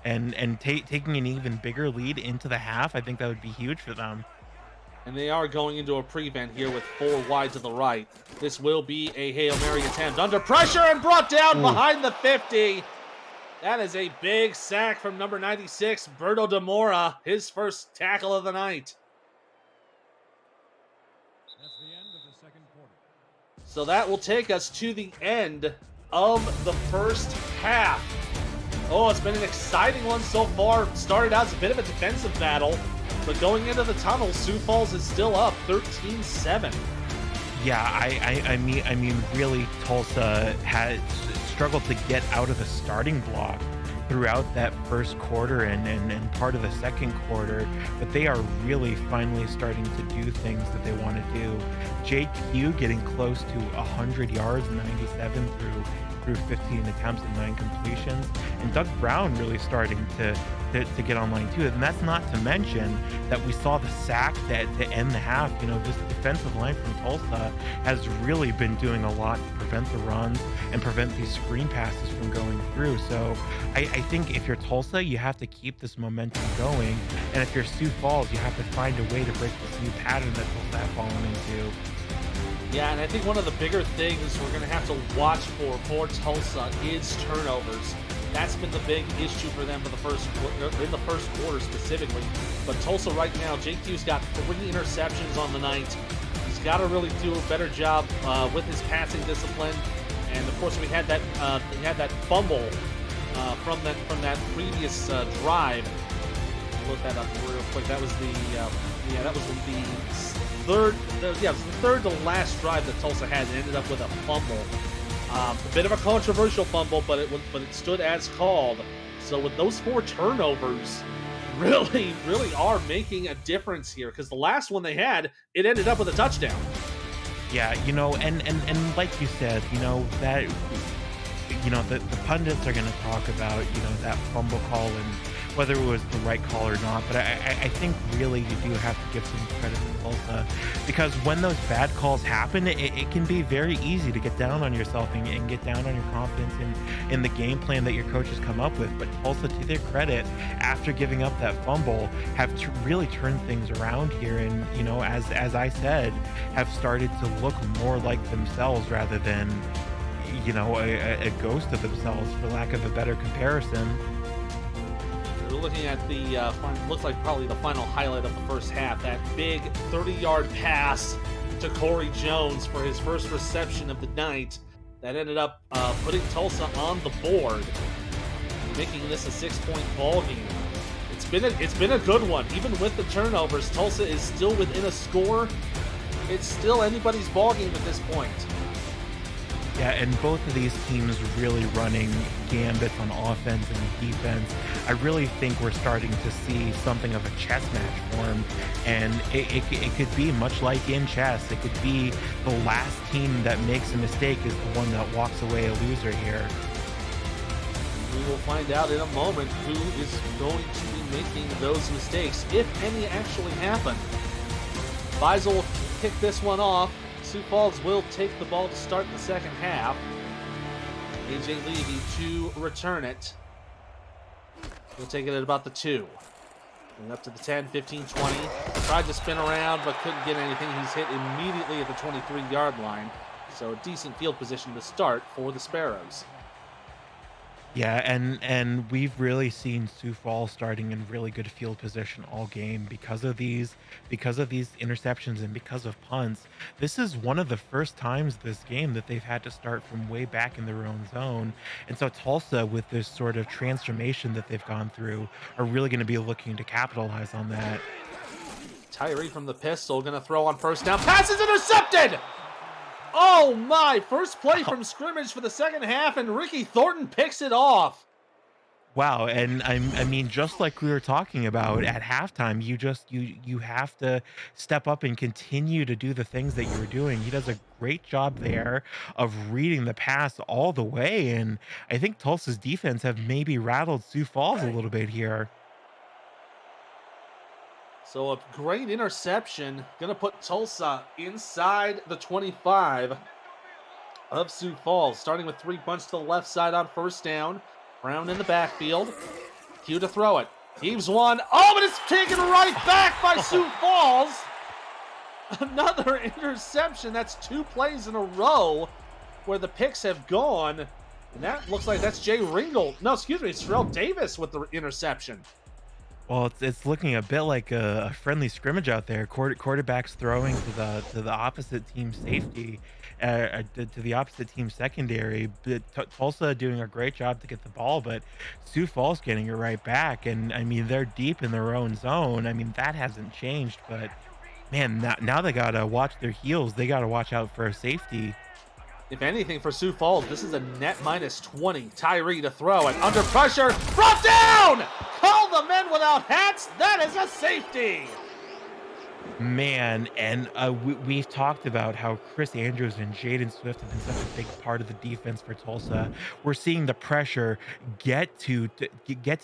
And taking an even bigger lead into the half, I think that would be huge for them. And they are going into a prevent here with 4 wide to the right. This will be a Hail Mary attempt under pressure and brought down Ooh. behind the 50. That is a big sack from number 96, Berto Demora, his first tackle of the night. That's the end of the second quarter. So that will take us to the end of the first half. Oh, it's been an exciting one so far. Started out as a bit of a defensive battle, but going into the tunnel, Sioux Falls is still up 13-7. Yeah, I mean, really, Tulsa has struggled to get out of the starting block throughout that first quarter and part of the second quarter, but they are really finally starting to do things that they want to do. JQ getting close to 100 yards, 97 through 15 attempts and 9 completions, and Doug Brown really starting to get online too. And that's not to mention that we saw the sack that to end the half. You know, this defensive line from Tulsa has really been doing a lot to prevent the runs and prevent these screen passes from going through. So I think if you're Tulsa, you have to keep this momentum going, and if you're Sioux Falls, you have to find a way to break this new pattern that Tulsa have fallen into. Yeah, and I think one of the bigger things we're going to have to watch for Tulsa is turnovers. That's been the big issue for them in the first quarter specifically. But Tulsa right now, JQ's got 3 interceptions on the night. He's got to really do a better job with his passing discipline. And of course, we had that fumble from that previous drive. Look that up real quick. That was the third to last drive that Tulsa had. It ended up with a fumble. A bit of a controversial fumble, but it stood as called. So with those 4 turnovers, really are making a difference here. Because the last one they had, it ended up with a touchdown. Yeah, you know, and like you said, you know, that, you know, the pundits are going to talk about, you know, that fumble call and whether it was the right call or not. But I think really you do have to give some credit to Tulsa, because when those bad calls happen, it can be very easy to get down on yourself and get down on your confidence in the game plan that your coaches come up with. But Tulsa, to their credit, after giving up that fumble, have really turned things around here, and, you know, as I said, have started to look more like themselves rather than, you know, a ghost of themselves, for lack of a better comparison. We're looking at the looks like probably the final highlight of the first half. That big 30-yard pass to Corey Jones for his first reception of the night. That ended up putting Tulsa on the board, making this a 6-point ball game. It's been a good one, even with the turnovers. Tulsa is still within a score. It's still anybody's ball game at this point. Yeah, and both of these teams really running gambits on offense and defense. I really think we're starting to see something of a chess match form, and it could be much like in chess. It could be the last team that makes a mistake is the one that walks away a loser here. We will find out in a moment who is going to be making those mistakes, if any actually happen. Faisal will kick this one off. Sioux Falls will take the ball to start the second half. AJ Levy to return it. He'll take it at about the 2. And up to the 10, 15, 20. Tried to spin around, but couldn't get anything. He's hit immediately at the 23-yard line. So a decent field position to start for the Sparrows. Yeah, and we've really seen Sioux Falls starting in really good field position all game because of these interceptions and because of punts. This is one of the first times this game that they've had to start from way back in their own zone. And so Tulsa, with this sort of transformation that they've gone through, are really going to be looking to capitalize on that. Tyree from the pistol, going to throw on first down. Pass is intercepted! Oh my! First play from scrimmage for the second half, and Ricky Thornton picks it off. Wow, and I mean, just like we were talking about at halftime, you have to step up and continue to do the things that you were doing. He does a great job there of reading the pass all the way, and I think Tulsa's defense have maybe rattled Sioux Falls a little bit here. So a great interception. Gonna put Tulsa inside the 25 of Sioux Falls. Starting with 3 bunts to the left side on first down. Brown in the backfield. Q to throw it. Heaves one. Oh, but it's taken right back by Sioux Falls. Another interception. That's 2 plays in a row where the picks have gone. And that looks like that's Jay Ringgold. No, excuse me, it's Terrell Davis with the interception. Well, it's looking a bit like a friendly scrimmage out there. Quarterbacks throwing to the opposite team safety, to the opposite team secondary. But Tulsa doing a great job to get the ball, but Sioux Falls getting it right back. And I mean, they're deep in their own zone. I mean, that hasn't changed. But man, now they gotta watch their heels. They gotta watch out for a safety. If anything, for Sioux Falls, this is a net minus 20. Tyree to throw it. Under pressure. Brought down! Call the men without hats. That is a safety. Man, and we've talked about how Chris Andrews and Jaden Swift have been such a big part of the defense for Tulsa. We're seeing the pressure get to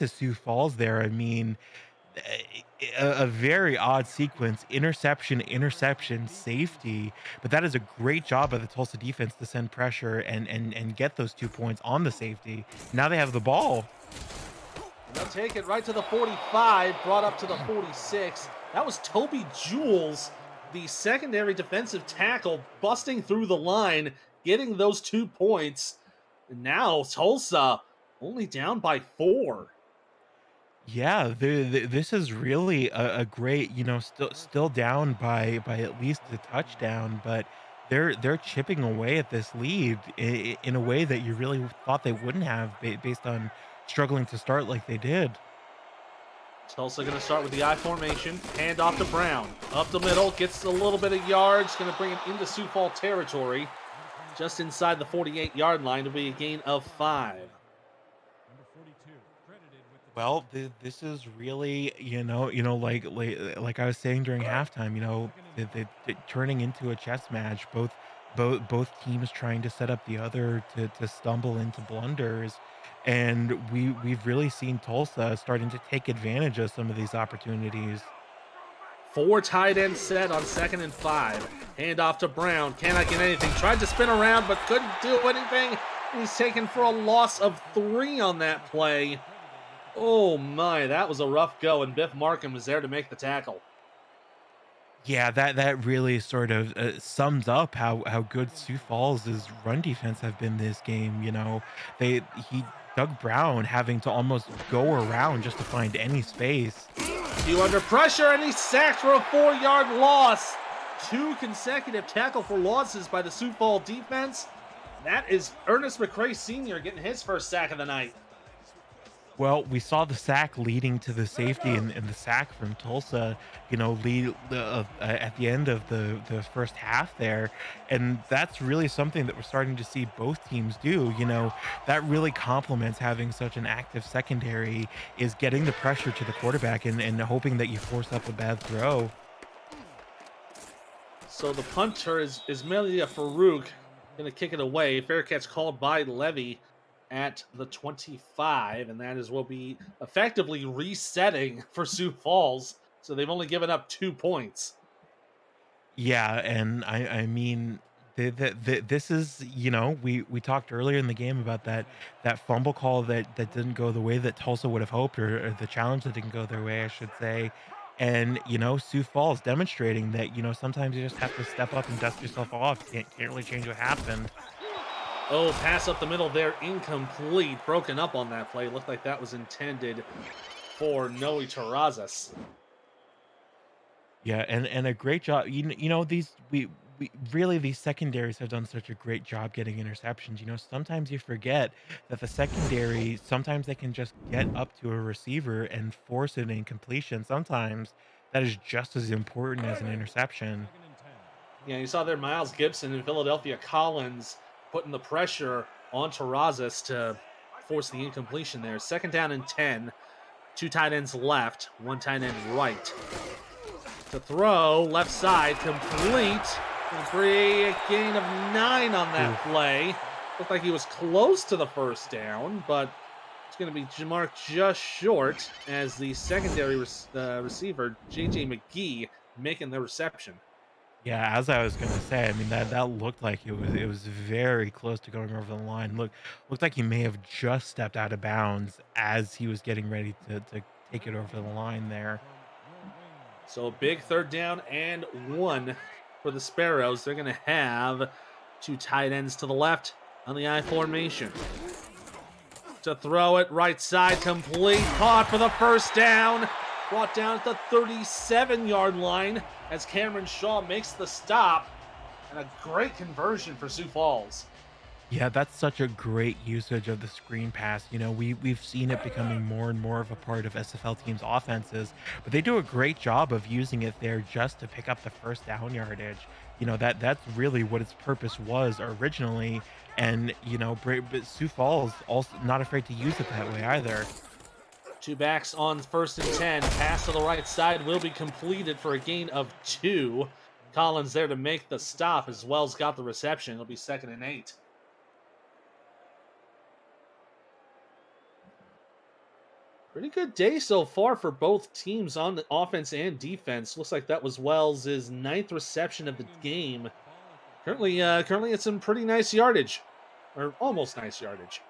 Sioux Falls there. I mean, a very odd sequence: interception, interception, safety. But that is a great job by the Tulsa defense to send pressure and get those 2 points on the safety. Now they have the ball. They'll take it right to the 45, brought up to the 46. That was Toby Jules, the secondary defensive tackle, busting through the line, getting those 2 points. And now Tulsa only down by 4. Yeah, this is really a great, still down by at least a touchdown, but they're chipping away at this lead in a way that you really thought they wouldn't have based on struggling to start like they did. Tulsa going to start with the I formation. Hand off to Brown. Up the middle. Gets a little bit of yards. Going to bring it into Sioux Falls territory. Just inside the 48-yard line to be a gain of 5. Well, this is really, like I was saying during halftime, turning into a chess match. Both teams trying to set up the other to stumble into blunders, and we've really seen Tulsa starting to take advantage of some of these opportunities. 4 tight end set on 2nd and 5. Hand off to Brown. Cannot get anything. Tried to spin around, but couldn't do anything. He's taken for a loss of 3 on that play. Oh my, that was a rough go, and Biff Markham was there to make the tackle. Yeah, that really sort of sums up how good Sioux Falls' run defense have been this game. He Doug Brown having to almost go around just to find any space. Q under pressure, and he's sacked for a 4-yard loss. 2 consecutive tackle for losses by the Sioux Falls defense. That is Ernest McCray Sr. getting his first sack of the night. Well, we saw the sack leading to the safety and the sack from Tulsa, lead at the end of the first half there. And that's really something that we're starting to see both teams do. That really complements having such an active secondary, is getting the pressure to the quarterback and hoping that you force up a bad throw. So the punter is Melia Farouk, going to kick it away. Fair catch called by Levy at the 25, and that will be effectively resetting for Sioux Falls. So they've only given up 2 points. Yeah, and I mean, this is, we talked earlier in the game about that fumble call that didn't go the way that Tulsa would have hoped, or the challenge that didn't go their way, I should say. And Sioux Falls demonstrating that sometimes you just have to step up and dust yourself off. Can't really change what happened. Oh, pass up the middle there, incomplete. Broken up on that play. Looked like that was intended for Noe Terrazas. Yeah, and a great job. These we really, these secondaries have done such a great job getting interceptions. Sometimes you forget that the secondary, sometimes they can just get up to a receiver and force an incompletion. Sometimes that is just as important as an interception. Yeah, you saw there Miles Gibson and Philadelphia Collins putting the pressure on Terrazas to force the incompletion there. 2nd down and 10. 2 tight ends left, 1 tight end right. To throw, left side, complete. A gain of 9 on that play. Looked like he was close to the first down, but going to be marked just short as the secondary receiver, J.J. McGee, making the reception. Yeah, as I was gonna say, I mean that looked like it was very close to going over the line. Looked like he may have just stepped out of bounds as he was getting ready to take it over the line there. So a big third down and one for the Sparrows. They're going to have two tight ends to the left on the I formation. To throw it, right side, complete, caught for the first down. Brought down at the 37-yard line as Cameron Shaw makes the stop. And a great conversion for Sioux Falls. Yeah, that's such a great usage of the screen pass. We've seen it becoming more and more of a part of SFL teams' offenses, but they do a great job of using it there just to pick up the first down yardage. That's really what its purpose was originally, and but Sioux Falls also not afraid to use it that way either. Two backs on first and 10. Pass to the right side will be completed for a gain of two. Collins there to make the stop as Wells got the reception. It'll be 2nd and 8. Pretty good day so far for both teams on the offense and defense. Looks like that was Wells' ninth reception of the game. Currently at some pretty nice yardage, or almost nice yardage.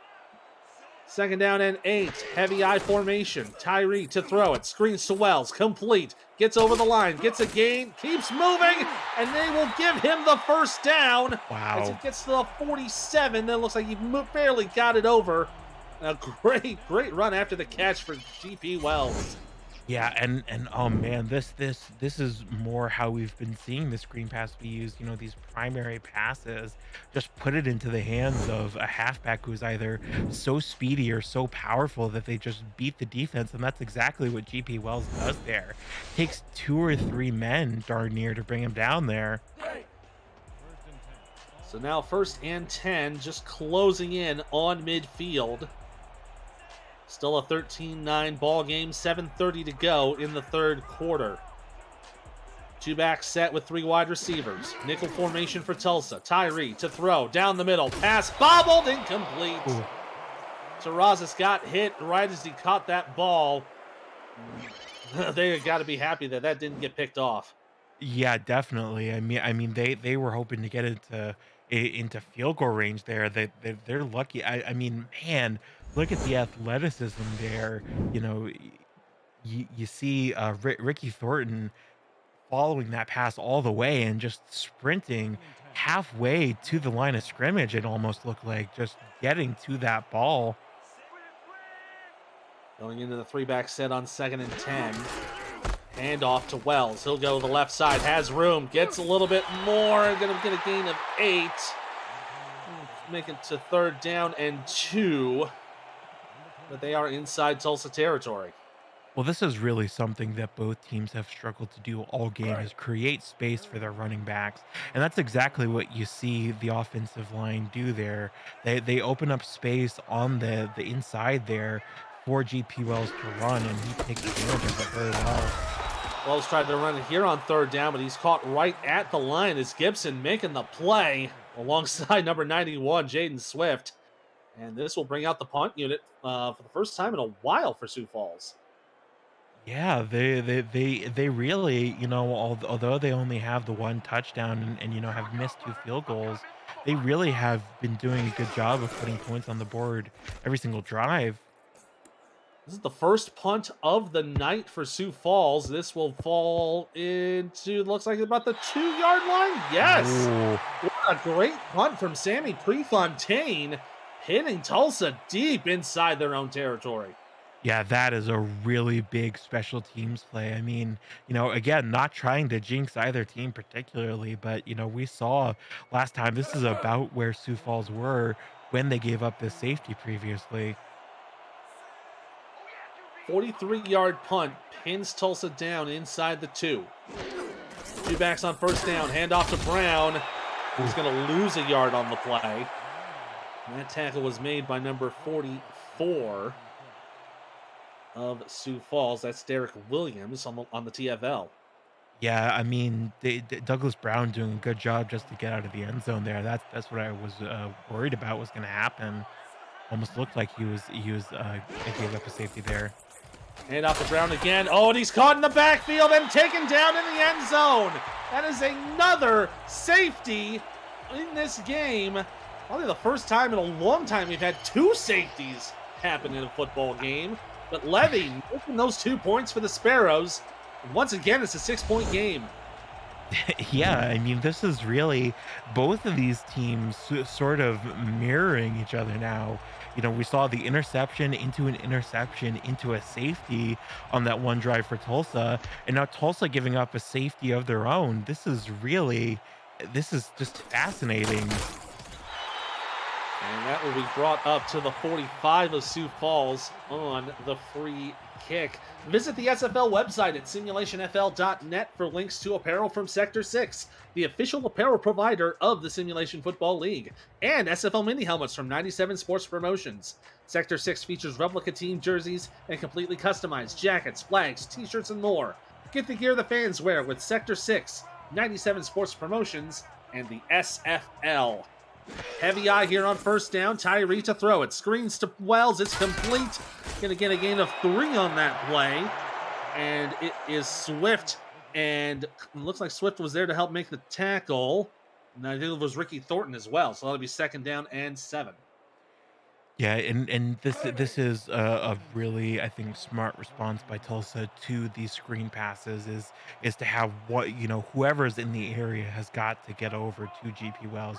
2nd down and 8. Heavy I formation. Tyree to throw it. Screens to Wells. Complete. Gets over the line. Gets a gain. Keeps moving. And they will give him the first down. As he Wow. gets to the 47. Then looks like he barely got it over. A great run after the catch for GP Wells. Yeah, and oh man, this is more how we've been seeing the screen pass be used. These primary passes, just put it into the hands of a halfback who's either so speedy or so powerful that they just beat the defense, and that's exactly what GP Wells does there. Takes two or three men darn near to bring him down there. So now 1st and 10, just closing in on midfield. Still a 13-9 ball game, 7:30 to go in the third quarter. Two back set with three wide receivers. Nickel formation for Tulsa. Tyree to throw down the middle. Pass bobbled, incomplete. Ooh. Terrazas got hit right as he caught that ball. They got to be happy that that didn't get picked off. Yeah, definitely. I mean, they were hoping to get into field goal range there. They're lucky. I mean, man, look at the athleticism there. You see Ricky Thornton following that pass all the way and just sprinting halfway to the line of scrimmage. It almost looked like just getting to that ball. Going into the three-back set on 2nd and 10. Handoff to Wells. He'll go to the left side. Has room. Gets a little bit more. Going to get a gain of 8. Make it to 3rd down and 2. But they are inside Tulsa territory. Well, this is really something that both teams have struggled to do all game is create space for their running backs. And that's exactly what you see the offensive line do there. They open up space on the inside there for GP Wells to run, and he takes advantage of it very well. Wells tried to run it here on 3rd down, but he's caught right at the line as Gibson making the play alongside number 91, Jaden Swift. And this will bring out the punt unit for the first time in a while for Sioux Falls. Yeah, they really, although they only have the one touchdown and have missed two field goals, they really have been doing a good job of putting points on the board every single drive. This is the first punt of the night for Sioux Falls. This will fall into, looks like about the 2-yard line. Yes! Ooh. What a great punt from Sammy Prefontaine, hitting Tulsa deep inside their own territory. Yeah, that is a really big special teams play. I mean, again, not trying to jinx either team particularly, but we saw last time this is about where Sioux Falls were when they gave up this safety previously. 43-yard punt pins Tulsa down inside the 2. Two backs on 1st down. Handoff to Brown. He's going to lose a yard on the play. And that tackle was made by number 44 of Sioux Falls. That's Derek Williams on the TFL. Yeah, I mean, Douglas Brown doing a good job just to get out of the end zone there. That's what I was worried about was going to happen. Almost looked like gave up a safety there. And off the ground again. Oh, and he's caught in the backfield and taken down in the end zone. That is another safety in this game. Probably the first time in a long time we've had two safeties happen in a football game. But Levy making those 2 points for the Sparrows. And once again, it's a 6-point game. Yeah, I mean, this is really both of these teams sort of mirroring each other now. You know, we saw the interception into an interception into a safety on that one drive for Tulsa, and now Tulsa giving up a safety of their own. This is just fascinating. And that will be brought up to the 45 of Sioux Falls on the free kick. Visit the SFL website at simulationfl.net for links to apparel from Sector 6, the official apparel provider of the Simulation Football League, and SFL mini helmets from 97 Sports Promotions. Sector 6 features replica team jerseys and completely customized jackets, flags, t-shirts, and more. Get the gear the fans wear with Sector 6, 97 Sports Promotions, and the SFL. Heavy eye here on first down. Tyree to throw it. Screens to Wells. It's complete. Gonna get a gain of 3 on that play. And it is Swift. And it looks like Swift was there to help make the tackle. And I think it was Ricky Thornton as well. So that'll be 2nd down and 7. Yeah, and this is a really, I think, smart response by Tulsa to these screen passes is to have whoever's in the area has got to get over to GP Wells.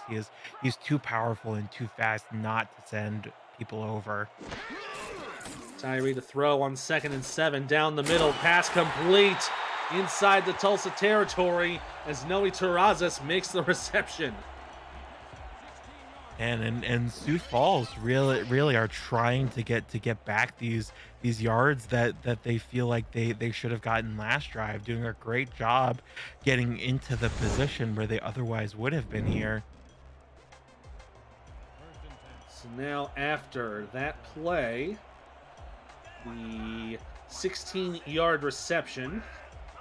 He's too powerful and too fast not to send people over. Tyree to throw on 2nd and 7. Down the middle. Pass complete inside the Tulsa territory as Noe Terrazas makes the reception. And Sioux Falls really are trying to get back these yards that they feel like they should have gotten last drive, doing a great job getting into the position where they otherwise would have been here. So now after that play, the 16-yard reception,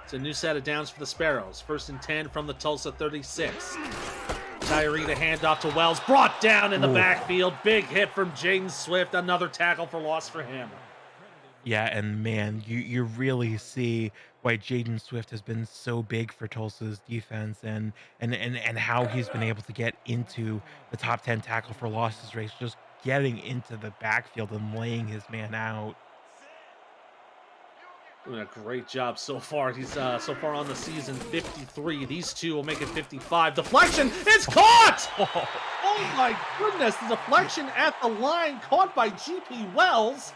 it's a new set of downs for the Sparrows. 1st and 10 from the Tulsa 36. Tyree to hand off to Wells, brought down in the backfield. Big hit from Jaden Swift. Another tackle for loss for him. Yeah, and man, you really see why Jaden Swift has been so big for Tulsa's defense and how he's been able to get into the top 10 tackle for losses race, just getting into the backfield and laying his man out. Doing a great job so far. He's so far on the season 53. These two will make it 55. Deflection! It's caught! Oh my goodness! The deflection at the line caught by GP Wells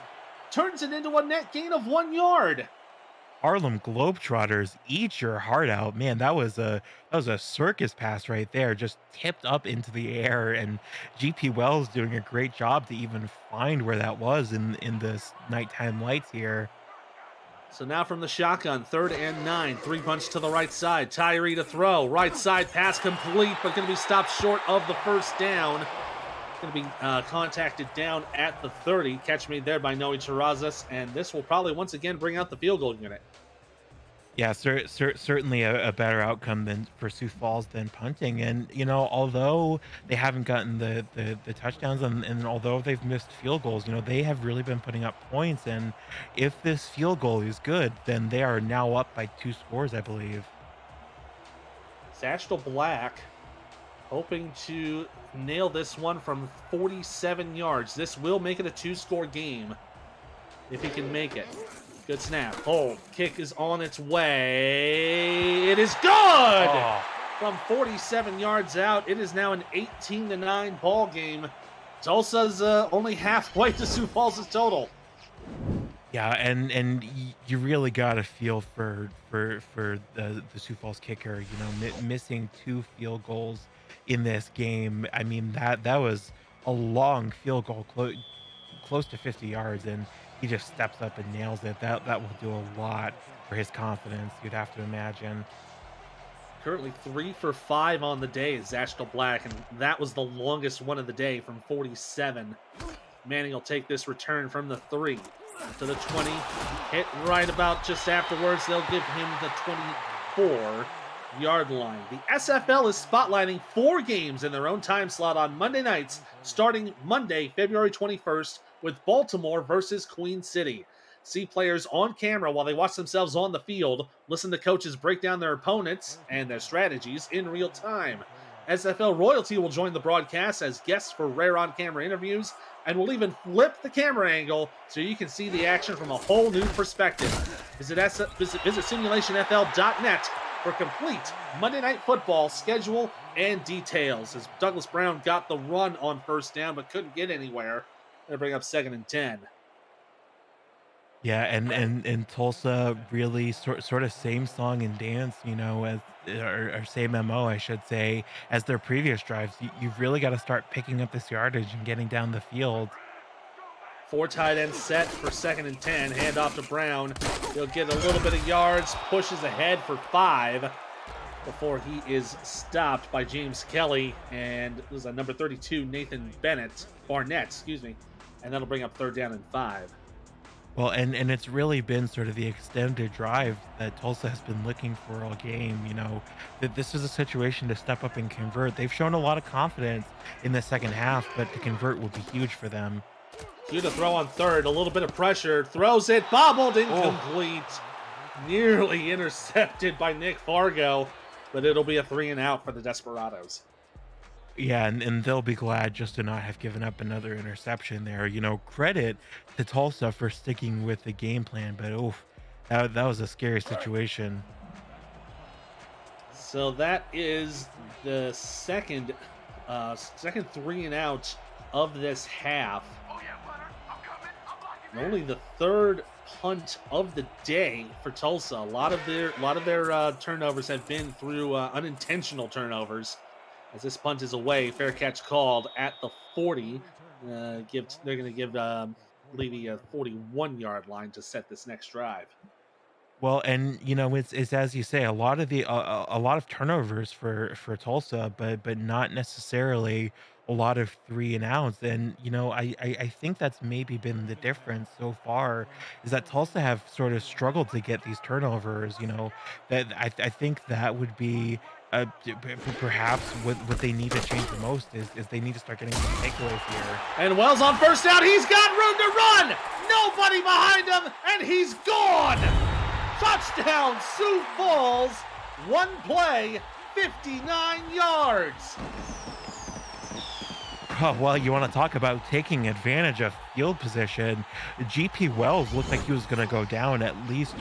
turns it into a net gain of 1 yard. Harlem Globetrotters, eat your heart out, man. That was a circus pass right there, just tipped up into the air, and GP Wells doing a great job to even find where that was in this nighttime lights here. So now from the shotgun, 3rd and 9. 3 bunch to the right side. Tyree to throw. Right side pass complete, but going to be stopped short of the 1st down. Going to be contacted down at the 30. Catch made there by Noe Terrazas, and this will probably once again bring out the field goal unit. Yeah, certainly a better outcome than for Sioux Falls than punting. And although they haven't gotten the touchdowns and although they've missed field goals, they have really been putting up points. And if this field goal is good, then they are now up by 2 scores, I believe. Satchel Black hoping to nail this one from 47 yards. This will make it a 2-score game if he can make it. Good snap. Hold. Kick is on its way. It is good! Oh. From 47 yards out, it is now an 18-9 ball game. Tulsa's only halfway to Sioux Falls' total. Yeah, and you really got to feel for the Sioux Falls kicker. Missing 2 field goals in this game. I mean, that was a long field goal, close to 50 yards, and he just steps up and nails it. That will do a lot for his confidence, you'd have to imagine. Currently 3 for 5 on the day is Satchel Black, and that was the longest one of the day from 47. Manning will take this return from the 3 to the 20. Hit right about just afterwards. They'll give him the 24. yard line. The SFL is spotlighting 4 games in their own time slot on Monday nights, starting Monday, February 21st, with Baltimore versus Queen City. See players on camera while they watch themselves on the field, listen to coaches break down their opponents and their strategies in real time. SFL royalty will join the broadcast as guests for rare on-camera interviews, and will even flip the camera angle so you can see the action from a whole new perspective. Visit simulationfl.net for complete Monday Night Football schedule and details. As Douglas Brown got the run on first down but couldn't get anywhere, they'll bring up 2nd and 10. Yeah, and Tulsa really sort of same song and dance, as or same MO, I should say, as their previous drives. You've really got to start picking up this yardage and getting down the field. 4 tight ends set for 2nd and 10. Hand off to Brown. He'll get a little bit of yards, pushes ahead for 5 before he is stopped by James Kelly. And this is a number 32, Nathan Barnett, and that'll bring up 3rd down and 5. Well, and it's really been sort of the extended drive that Tulsa has been looking for all game. That this is a situation to step up and convert. They've shown a lot of confidence in the second half, but to convert would be huge for them. Here to throw on 3rd, a little bit of pressure, throws it, bobbled, incomplete. Nearly intercepted by Nick Fargo, but it'll be a 3 and out for the Desperados. Yeah, and they'll be glad just to not have given up another interception there. Credit to Tulsa for sticking with the game plan, but that was a scary situation. So that is the second 3 and out of this half. And only the 3rd punt of the day for Tulsa. A lot of their turnovers have been through unintentional turnovers. As this punt is away, fair catch called at the 40. They're going to give Levy a 41-yard line to set this next drive. Well, and it's as you say, a lot of turnovers for Tulsa, but not necessarily a lot of 3 and outs. And I think that's maybe been the difference so far, is that Tulsa have sort of struggled to get these turnovers. That I think that would be perhaps what they need to change the most is they need to start getting some takeaways here. And Wells on first down, he's got room to run. Nobody behind him, and he's gone. Touchdown, Sioux Falls. 1 play, 59 yards. Oh, well, you want to talk about taking advantage of field position. GP Wells looked like he was going to go down at least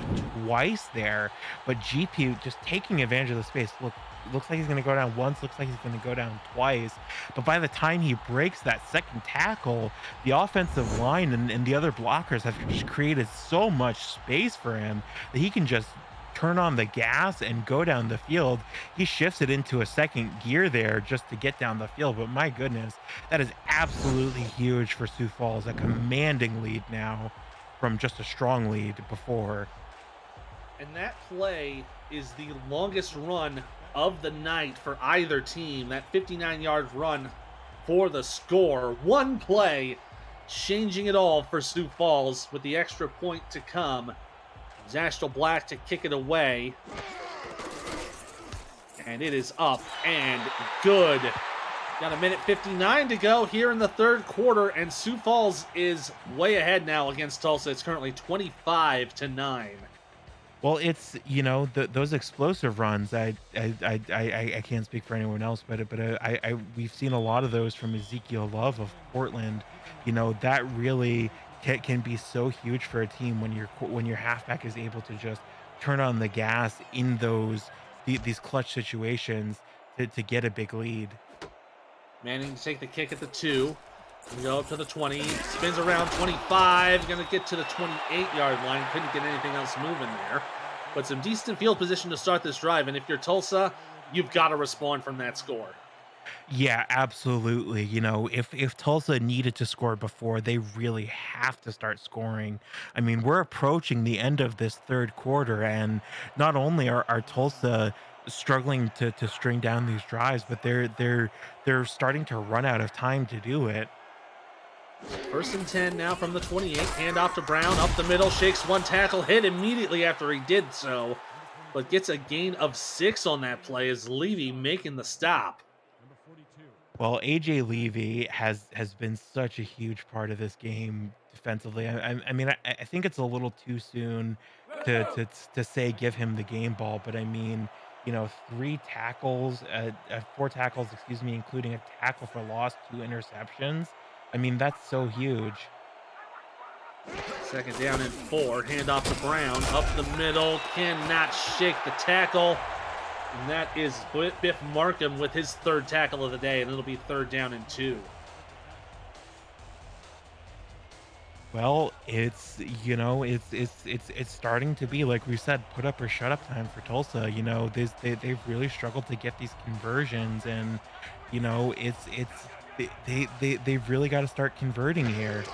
twice there, but GP just taking advantage of the space. Looks like he's going to go down once, looks like he's going to go down twice. But by the time he breaks that second tackle, the offensive line and the other blockers have just created so much space for him that he can just turn on the gas and go down the field. He shifts it into a second gear there just to get down the field. But my goodness, that is absolutely huge for Sioux Falls. A commanding lead now from just a strong lead before. And that play is the longest run of the night for either team. That 59-yard run for the score. 1 play changing it all for Sioux Falls with the extra point to come. Zashtel Black to kick it away. And it is up and good. Got a minute 59 to go here in the 3rd quarter, and Sioux Falls is way ahead now against Tulsa. It's currently 25-9. Well, it's those explosive runs. I can't speak for anyone else, but we've seen a lot of those from Ezekiel Love of Portland. That really can be so huge for a team when your halfback is able to just turn on the gas in these clutch situations to get a big lead. Manning to take the kick at the 2. Go up to the 20, spins around 25, going to get to the 28-yard line. Couldn't get anything else moving there. But some decent field position to start this drive, and if you're Tulsa, you've got to respond from that score. Yeah, absolutely. If Tulsa needed to score before, they really have to start scoring. I mean, we're approaching the end of this 3rd quarter, and not only are Tulsa struggling to string down these drives, but they're starting to run out of time to do it. 1st and 10 now from the 28. Hand off to Brown, up the middle, shakes 1 tackle, hit immediately after he did so. but gets a gain of 6 on that play as Levy making the stop. Well, AJ Levy has been such a huge part of this game defensively. I mean, I think it's a little too soon to say give him the game ball, but I mean, three tackles, four tackles, excuse me, including a tackle for loss, two interceptions. I mean, that's so huge. Second down and 4. Handoff to Brown. Up the middle. Cannot shake the tackle. And that is Biff Markham with his third tackle of the day. And it'll be third down and 2. Well, it's starting to be like we said, put up or shut up time for Tulsa. They've really struggled to get these conversions, and they've really got to start converting here.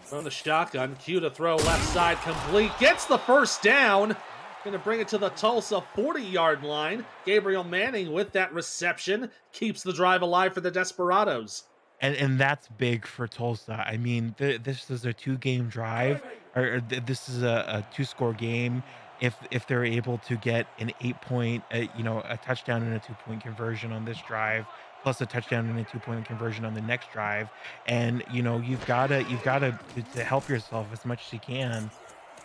From the shotgun. Q to throw left side complete. Gets the first down. Going to bring it to the Tulsa 40-yard line. Gabriel Manning with that reception. Keeps the drive alive for the Desperados. And that's big for Tulsa. I mean, this is a two-game drive, or this is a two-score game. If they're able to get an 8-point, a touchdown and a 2-point conversion on this drive, plus a touchdown and a 2-point conversion on the next drive, and you've got to to help yourself as much as you can.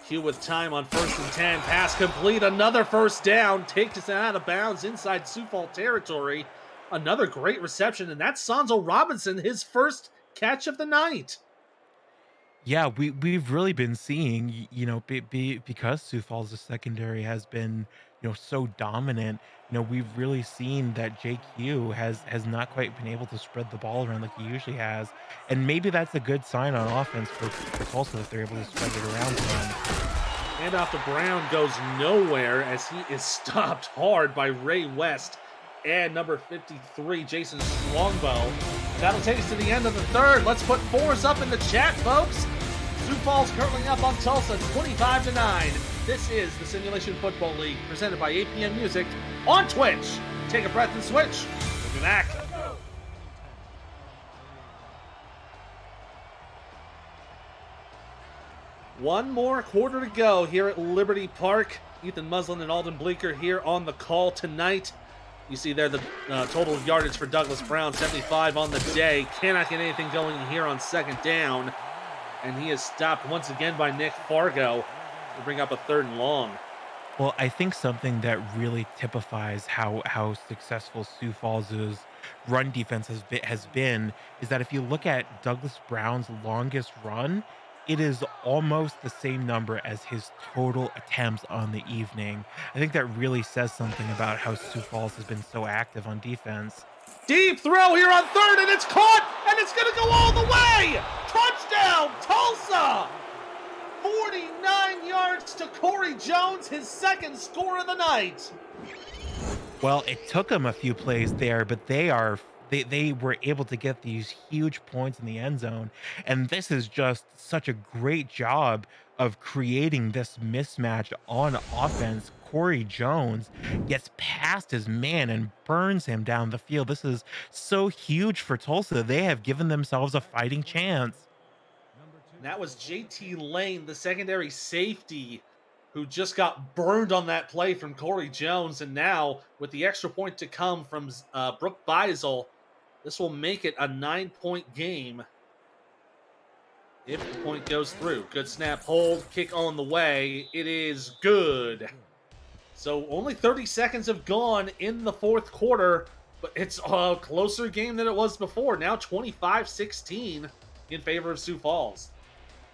Q with time on 1st and 10. Pass complete. Another first down. Takes us out of bounds inside Sioux Falls territory. Another great reception, and that's Sonzo Robinson, his first catch of the night. Yeah, we've really been seeing, because Sioux Falls' secondary has been, so dominant. We've really seen that JQ has not quite been able to spread the ball around like he usually has, and maybe that's a good sign on offense for Tulsa that they're able to spread it around some. Handoff to Brown goes nowhere as he is stopped hard by Ray West and number 53, Jason Longbow. That'll take us to the end of the third. Let's put 4s up in the chat, folks. Sioux Falls currently up on Tulsa 25-9. This is the Simulation Football League presented by APM Music on Twitch. Take a breath and switch. We'll be back. One more quarter to go here at Liberty Park. Ethan Muslin and Alden Bleeker here on the call tonight. You see there the total yardage for Douglas Brown, 75 on the day. Cannot get anything going here on second down. And he is stopped once again by Nick Fargo to bring up a 3rd and long. Well, I think something that really typifies how successful Sioux Falls' run defense has been is that if you look at Douglas Brown's longest run, it is almost the same number as his total attempts on the evening. I think that really says something about how Sioux Falls has been so active on defense. Deep throw here on 3rd, and it's caught, and it's going to go all the way! Touchdown, Tulsa! 49 yards to Corey Jones, his 2nd score of the night. Well, it took them a few plays there, but they were able to get these huge points in the end zone, and this is just such a great job of creating this mismatch on offense. Corey Jones gets past his man and burns him down the field. This is so huge for Tulsa. They have given themselves a fighting chance. And that was JT Lane, the secondary safety, who just got burned on that play from Corey Jones. And now, with the extra point to come from Brooke Beisel, this will make it a 9-point game if the point goes through. Good snap, hold, kick on the way. It is good. So only 30 seconds have gone in the 4th quarter, but it's a closer game than it was before. Now 25-16 in favor of Sioux Falls.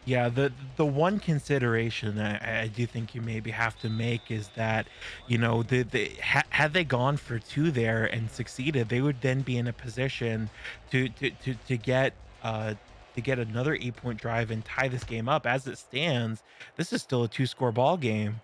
Yeah, the one consideration I do think you maybe have to make is that, had they gone for 2 there and succeeded, they would then be in a position to get another 8-point drive and tie this game up. As it stands, this is still a 2-score ball game.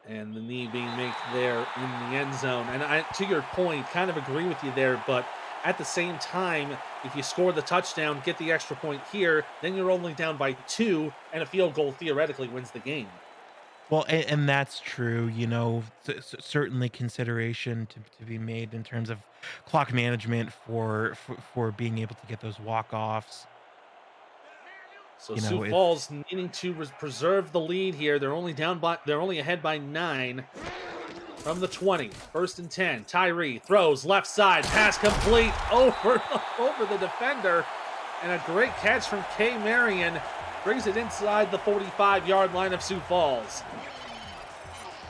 And the knee being made there in the end zone. And I, to your point, kind of agree with you there, but at the same time, if you score the touchdown, get the extra point here, then you're only down by 2, and a field goal theoretically wins the game. Well, and that's true. Certainly consideration to be made in terms of clock management for being able to get those walk-offs. So You Sioux know, it's Falls needing to preserve the lead here. They're only ahead by 9 from the 20. First and 10. Tyree throws left side, pass complete over the defender, and a great catch from K. Marion brings it inside the 45-yard line of Sioux Falls.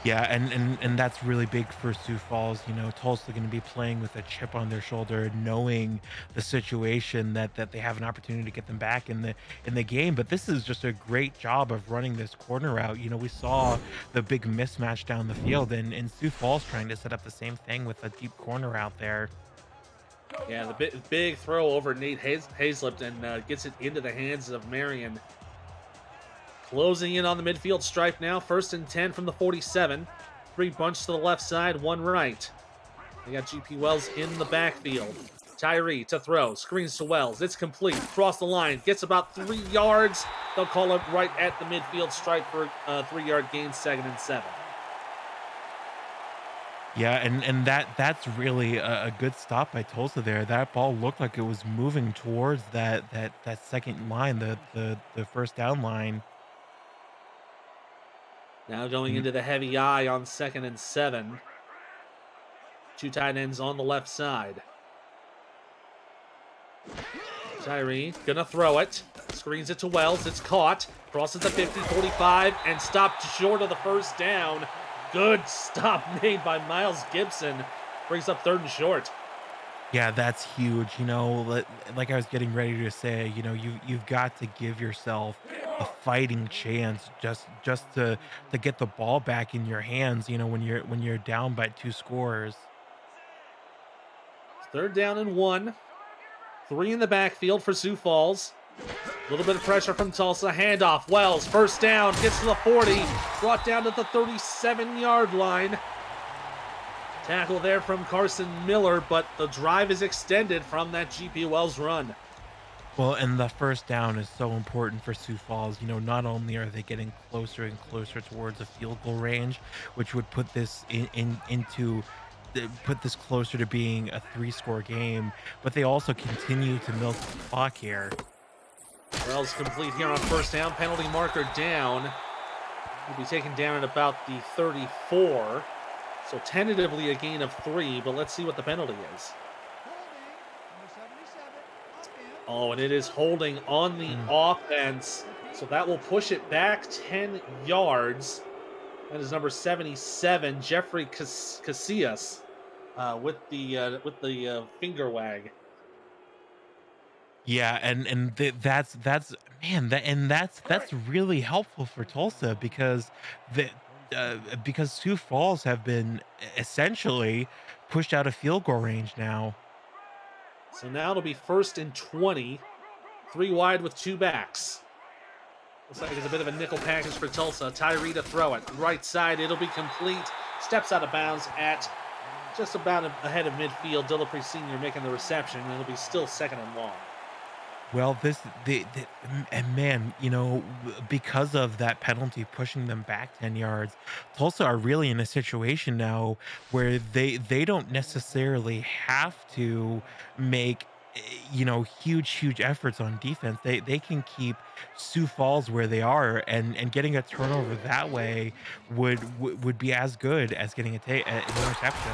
yeah, and that's really big for Sioux Falls. You know, Tulsa going to be playing with a chip on their shoulder, knowing the situation that they have an opportunity to get them back in the game. But this is just a great job of running this corner route. You know, we saw the big mismatch down the field, and Sioux Falls trying to set up the same thing with a deep corner out there. Yeah, the big throw over Nate Hazlip and gets it into the hands of Marion. Closing in on the midfield stripe now. First and 10 from the 47. 3 bunch to the left side, 1 right. They got GP Wells in the backfield. Tyree to throw. Screens to Wells. It's complete. Cross the line. Gets about 3 yards. They'll call it right at the midfield stripe for a 3-yard gain, 2nd and 7. Yeah, and that's really a good stop by Tulsa there. That ball looked like it was moving towards that second line, the first down line. Now going into the heavy eye on 2nd and 7. 2 tight ends on the left side. Tyree gonna throw it. Screens it to Wells. It's caught. Crosses the 50, 45, and stopped short of the first down. Good stop made by Miles Gibson. Brings up 3rd and short. Yeah, that's huge. You know, like I was getting ready to say, you know, you've got to give yourself a fighting chance just to get the ball back in your hands, you know, when you're down by 2 scores. 3rd down and 1. 3 in the backfield for Sioux Falls. A little bit of pressure from Tulsa. Handoff. Wells, first down. Gets to the 40. Brought down to the 37-yard line. Tackle there from Carson Miller, but the drive is extended from that GP Wells run. Well, and the first down is so important for Sioux Falls. You know, not only are they getting closer and closer towards a field goal range, which would put this into put this closer to being a 3-score game, but they also continue to milk the clock here. Wells complete here on first down. Penalty marker down. Will be taken down at about the 34. So tentatively a gain of 3, but let's see what the penalty is. Oh, and it is holding on the offense. So that will push it back 10 yards. That is number 77, Jeffrey Casillas, with the finger wag. Yeah, that's man, that's really helpful for Tulsa the because Sioux Falls have been essentially pushed out of field goal range now. So now it'll be 1st and 20. 3 wide with 2 backs. Looks like it's a bit of a nickel package for Tulsa. Tyree to throw it. Right side, it'll be complete. Steps out of bounds at just about ahead of midfield. Dillapre Sr. making the reception, and it'll be still 2nd and long. Well, and man, you know, because of that penalty pushing them back 10 yards, Tulsa are really in a situation now where they don't necessarily have to make you know, huge efforts on defense. They can keep Sioux Falls where they are, and getting a turnover that way would be as good as getting an interception.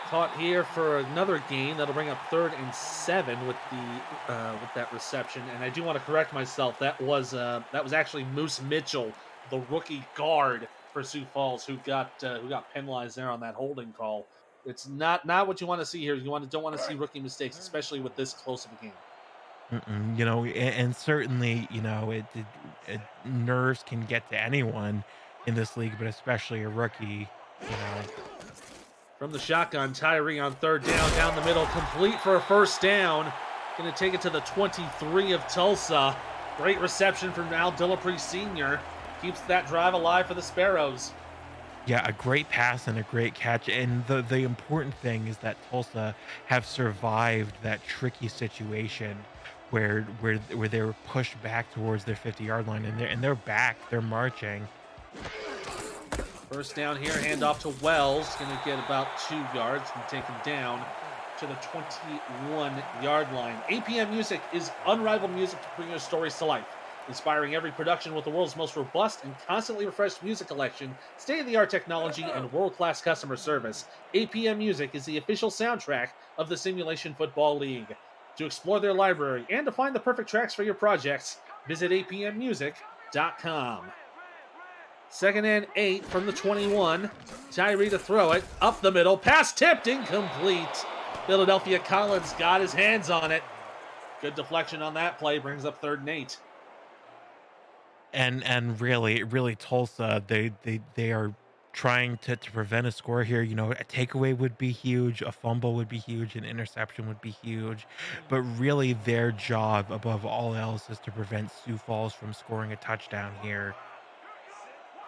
Caught here for another gain. That'll bring up 3rd and 7 with that reception. And I do want to correct myself. That was actually Moose Mitchell, the rookie guard for Sioux Falls, who got penalized there on that holding call. It's not what you want to see here. Don't want to see rookie mistakes, especially with this close of a game. You know, and certainly, you know, nerves can get to anyone in this league, but especially a rookie. You know, From the shotgun, Tyree on 3rd down the middle, complete for a first down. Going to take it to the 23 of Tulsa. Great reception from Al Dillapre Sr. Keeps that drive alive for the Sparrows. yeah, a great pass and a great catch. And the important thing is that Tulsa have survived that tricky situation where they were pushed back towards their 50-yard line, and they're back, they're marching. First down here, handoff to Wells. Going to get about 2 yards and take him down to the 21-yard line. APM Music is unrivaled music to bring your stories to life. Inspiring every production with the world's most robust and constantly refreshed music collection, state-of-the-art technology, and world-class customer service, APM Music is the official soundtrack of the Simulation Football League. To explore their library and to find the perfect tracks for your projects, visit apmmusic.com. Second and 8 from the 21. Tyree to throw it. Up the middle. Pass tipped. Incomplete. Philadelphia Collins got his hands on it. Good deflection on that play. Brings up 3rd and 8. And really Tulsa, they are trying to prevent a score here. You know, a takeaway would be huge, a fumble would be huge, an interception would be huge. But really their job above all else is to prevent Sioux Falls from scoring a touchdown here.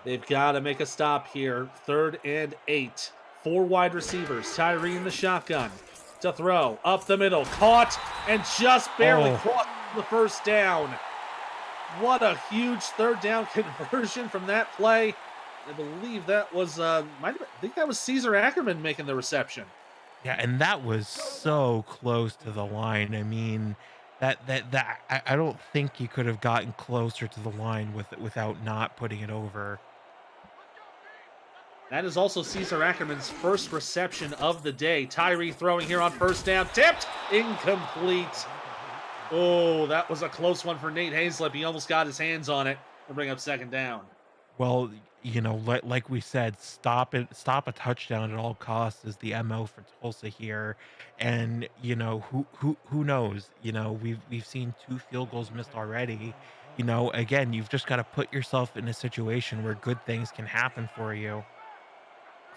They've got to make a stop here. 3rd and 8. 4 wide receivers. Tyree in the shotgun. To throw. Up the middle. Caught and just barely crossed the first down. What a huge 3rd down conversion from that play. I believe that was, I think that was Caesar Ackerman making the reception. Yeah, and that was so close to the line. I mean, I don't think you could have gotten closer to the line without not putting it over. That is also Caesar Ackerman's first reception of the day. Tyree throwing here on 1st down. Tipped. Incomplete. Oh, that was a close one for Nate Hazlip. He almost got his hands on it to bring up 2nd down. Well, you know, like we said, stop a touchdown at all costs is the MO for Tulsa here. And, you know, who knows? You know, we've seen 2 field goals missed already. You know, again, you've just got to put yourself in a situation where good things can happen for you.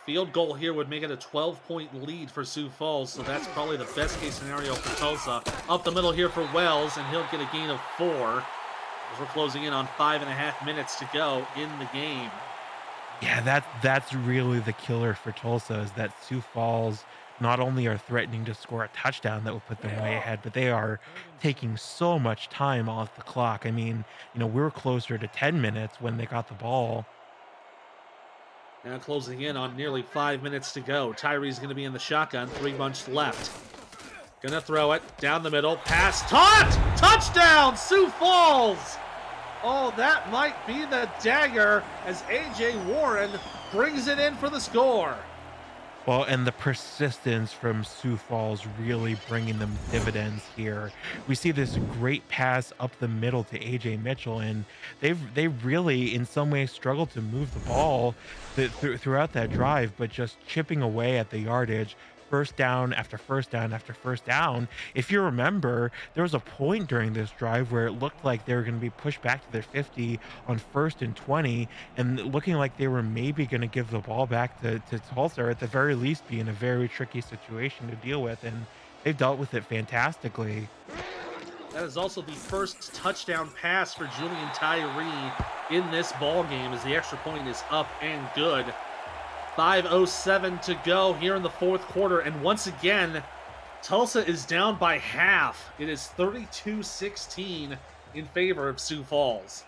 Field goal here would make it a 12-point lead for Sioux Falls, so that's probably the best case scenario for Tulsa. Up the middle here for Wells, and he'll get a gain of 4. As we're closing in on 5.5 minutes to go in the game. Yeah, that's really the killer for Tulsa is that Sioux Falls not only are threatening to score a touchdown that would put them way ahead, but they are taking so much time off the clock. I mean, you know, we were closer to 10 minutes when they got the ball. Now closing in on nearly 5 minutes to go. Tyree's going to be in the shotgun. 3 bunch left. Gonna throw it down the middle. Pass taught! Touchdown, Sioux Falls! Oh, that might be the dagger as A.J. Warren brings it in for the score. Well, and the persistence from Sioux Falls really bringing them dividends here. We see this great pass up the middle to AJ Mitchell, and they really, in some ways, struggled to move the ball throughout that drive, but just chipping away at the yardage. 1st down after 1st down after 1st down. If you remember, there was a point during this drive where it looked like they were going to be pushed back to their 50 on 1st and 20, and looking like they were maybe going to give the ball back to Tulsa, or at the very least be in a very tricky situation to deal with, and they've dealt with it fantastically. That is also the first touchdown pass for Julian Tyree in this ball game as the extra point is up and good. 5:07 to go here in the 4th quarter, and once again, Tulsa is down by half. It is 32-16 in favor of Sioux Falls.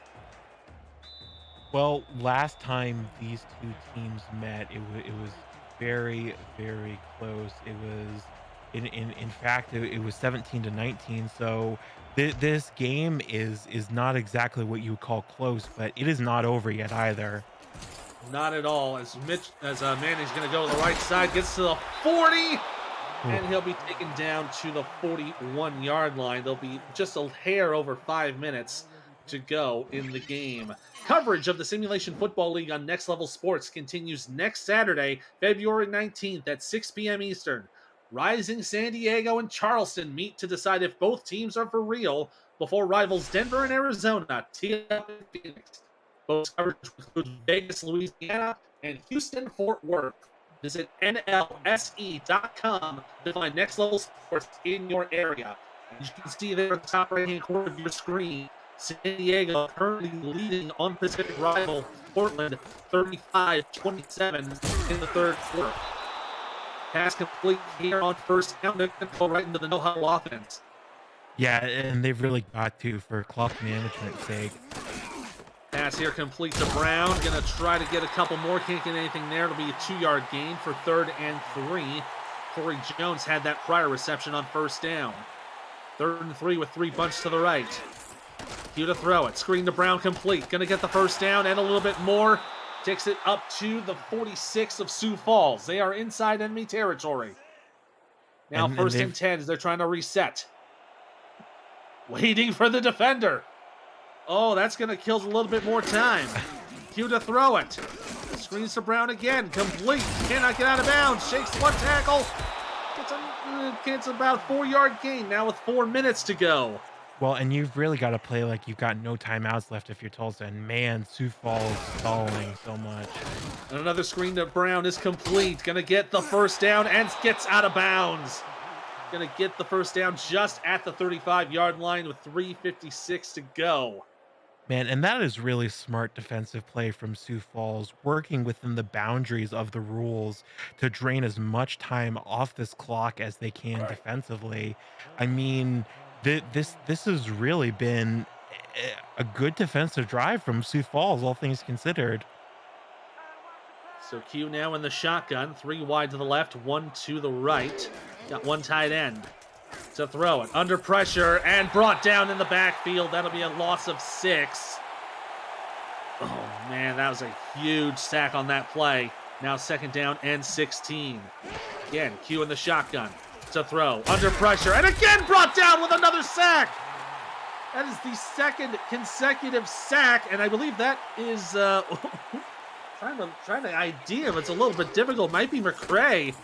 Well, last time these 2 teams met, it was very, very close. It was, in fact, it was 17-19. So this game is not exactly what you would call close, but it is not over yet either. Not at all, as Manning's going to go to the right side, gets to the 40, and he'll be taken down to the 41-yard line. There'll be just a hair over 5 minutes to go in the game. Coverage of the Simulation Football League on Next Level Sports continues next Saturday, February 19th at 6 p.m. Eastern. Rising San Diego and Charleston meet to decide if both teams are for real before rivals Denver and Arizona tee up in Phoenix. Both coverage includes Vegas, Louisiana, and Houston, Fort Worth. Visit NLSE.com to find Next Level Sports in your area. As you can see there at the top right-hand corner of your screen, San Diego currently leading on Pacific rival Portland 35-27 in the 3rd quarter. Pass complete here on 1st down. They're going to go right into the no-huddle offense. Yeah, and they've really got to for clock management's sake. Pass here complete to Brown. Going to try to get a couple more. Can't get anything there. It'll be a 2-yard gain for 3rd and 3. Corey Jones had that prior reception on 1st down. 3rd and 3 with 3 bunch to the right. Q to throw it. Screen to Brown complete. Gonna get the first down and a little bit more. Takes it up to the 46 of Sioux Falls. They are inside enemy territory. Now And first and 10 as they're trying to reset. Waiting for the defender. Oh, that's gonna kill a little bit more time. Q to throw it. Screens to Brown again. Complete. Cannot get out of bounds. Shakes one tackle. Gets about a 4-yard gain now with 4 minutes to go. Well, and you've really got to play like you've got no timeouts left if you're Tulsa. And man, Sioux Falls stalling so much. And another screen to Brown is complete. Gonna get the first down and gets out of bounds. Gonna get the first down just at the 35-yard line with 3:56 to go. Man, and that is really smart defensive play from Sioux Falls, working within the boundaries of the rules to drain as much time off this clock as they can defensively. I mean, this has really been a good defensive drive from Sioux Falls, all things considered. So Q now in the shotgun. 3 wide to the left, 1 to the right. Got 1 tight end to throw it. Under pressure and brought down in the backfield. That'll be a loss of 6. Oh, man, that was a huge sack on that play. Now second down and 16. Again, Q in the shotgun to throw. Under pressure and again brought down with another sack. That is the second consecutive sack, and I believe that is trying to idea if it's a little bit difficult. Might be McCray.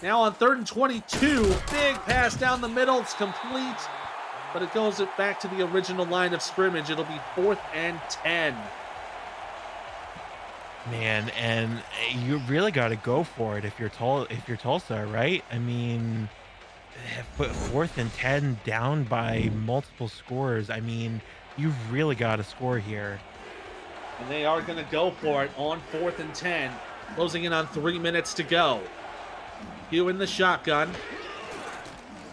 Now on 3rd and 22, big pass down the middle. It's complete, but it goes back to the original line of scrimmage. It'll be 4th and 10. Man, and you really got to go for it if you're Tulsa, right? I mean, but 4th and 10 down by multiple scores. I mean, you've really got to score here. And they are going to go for it on 4th and 10. Closing in on 3 minutes to go. Hugh in the shotgun.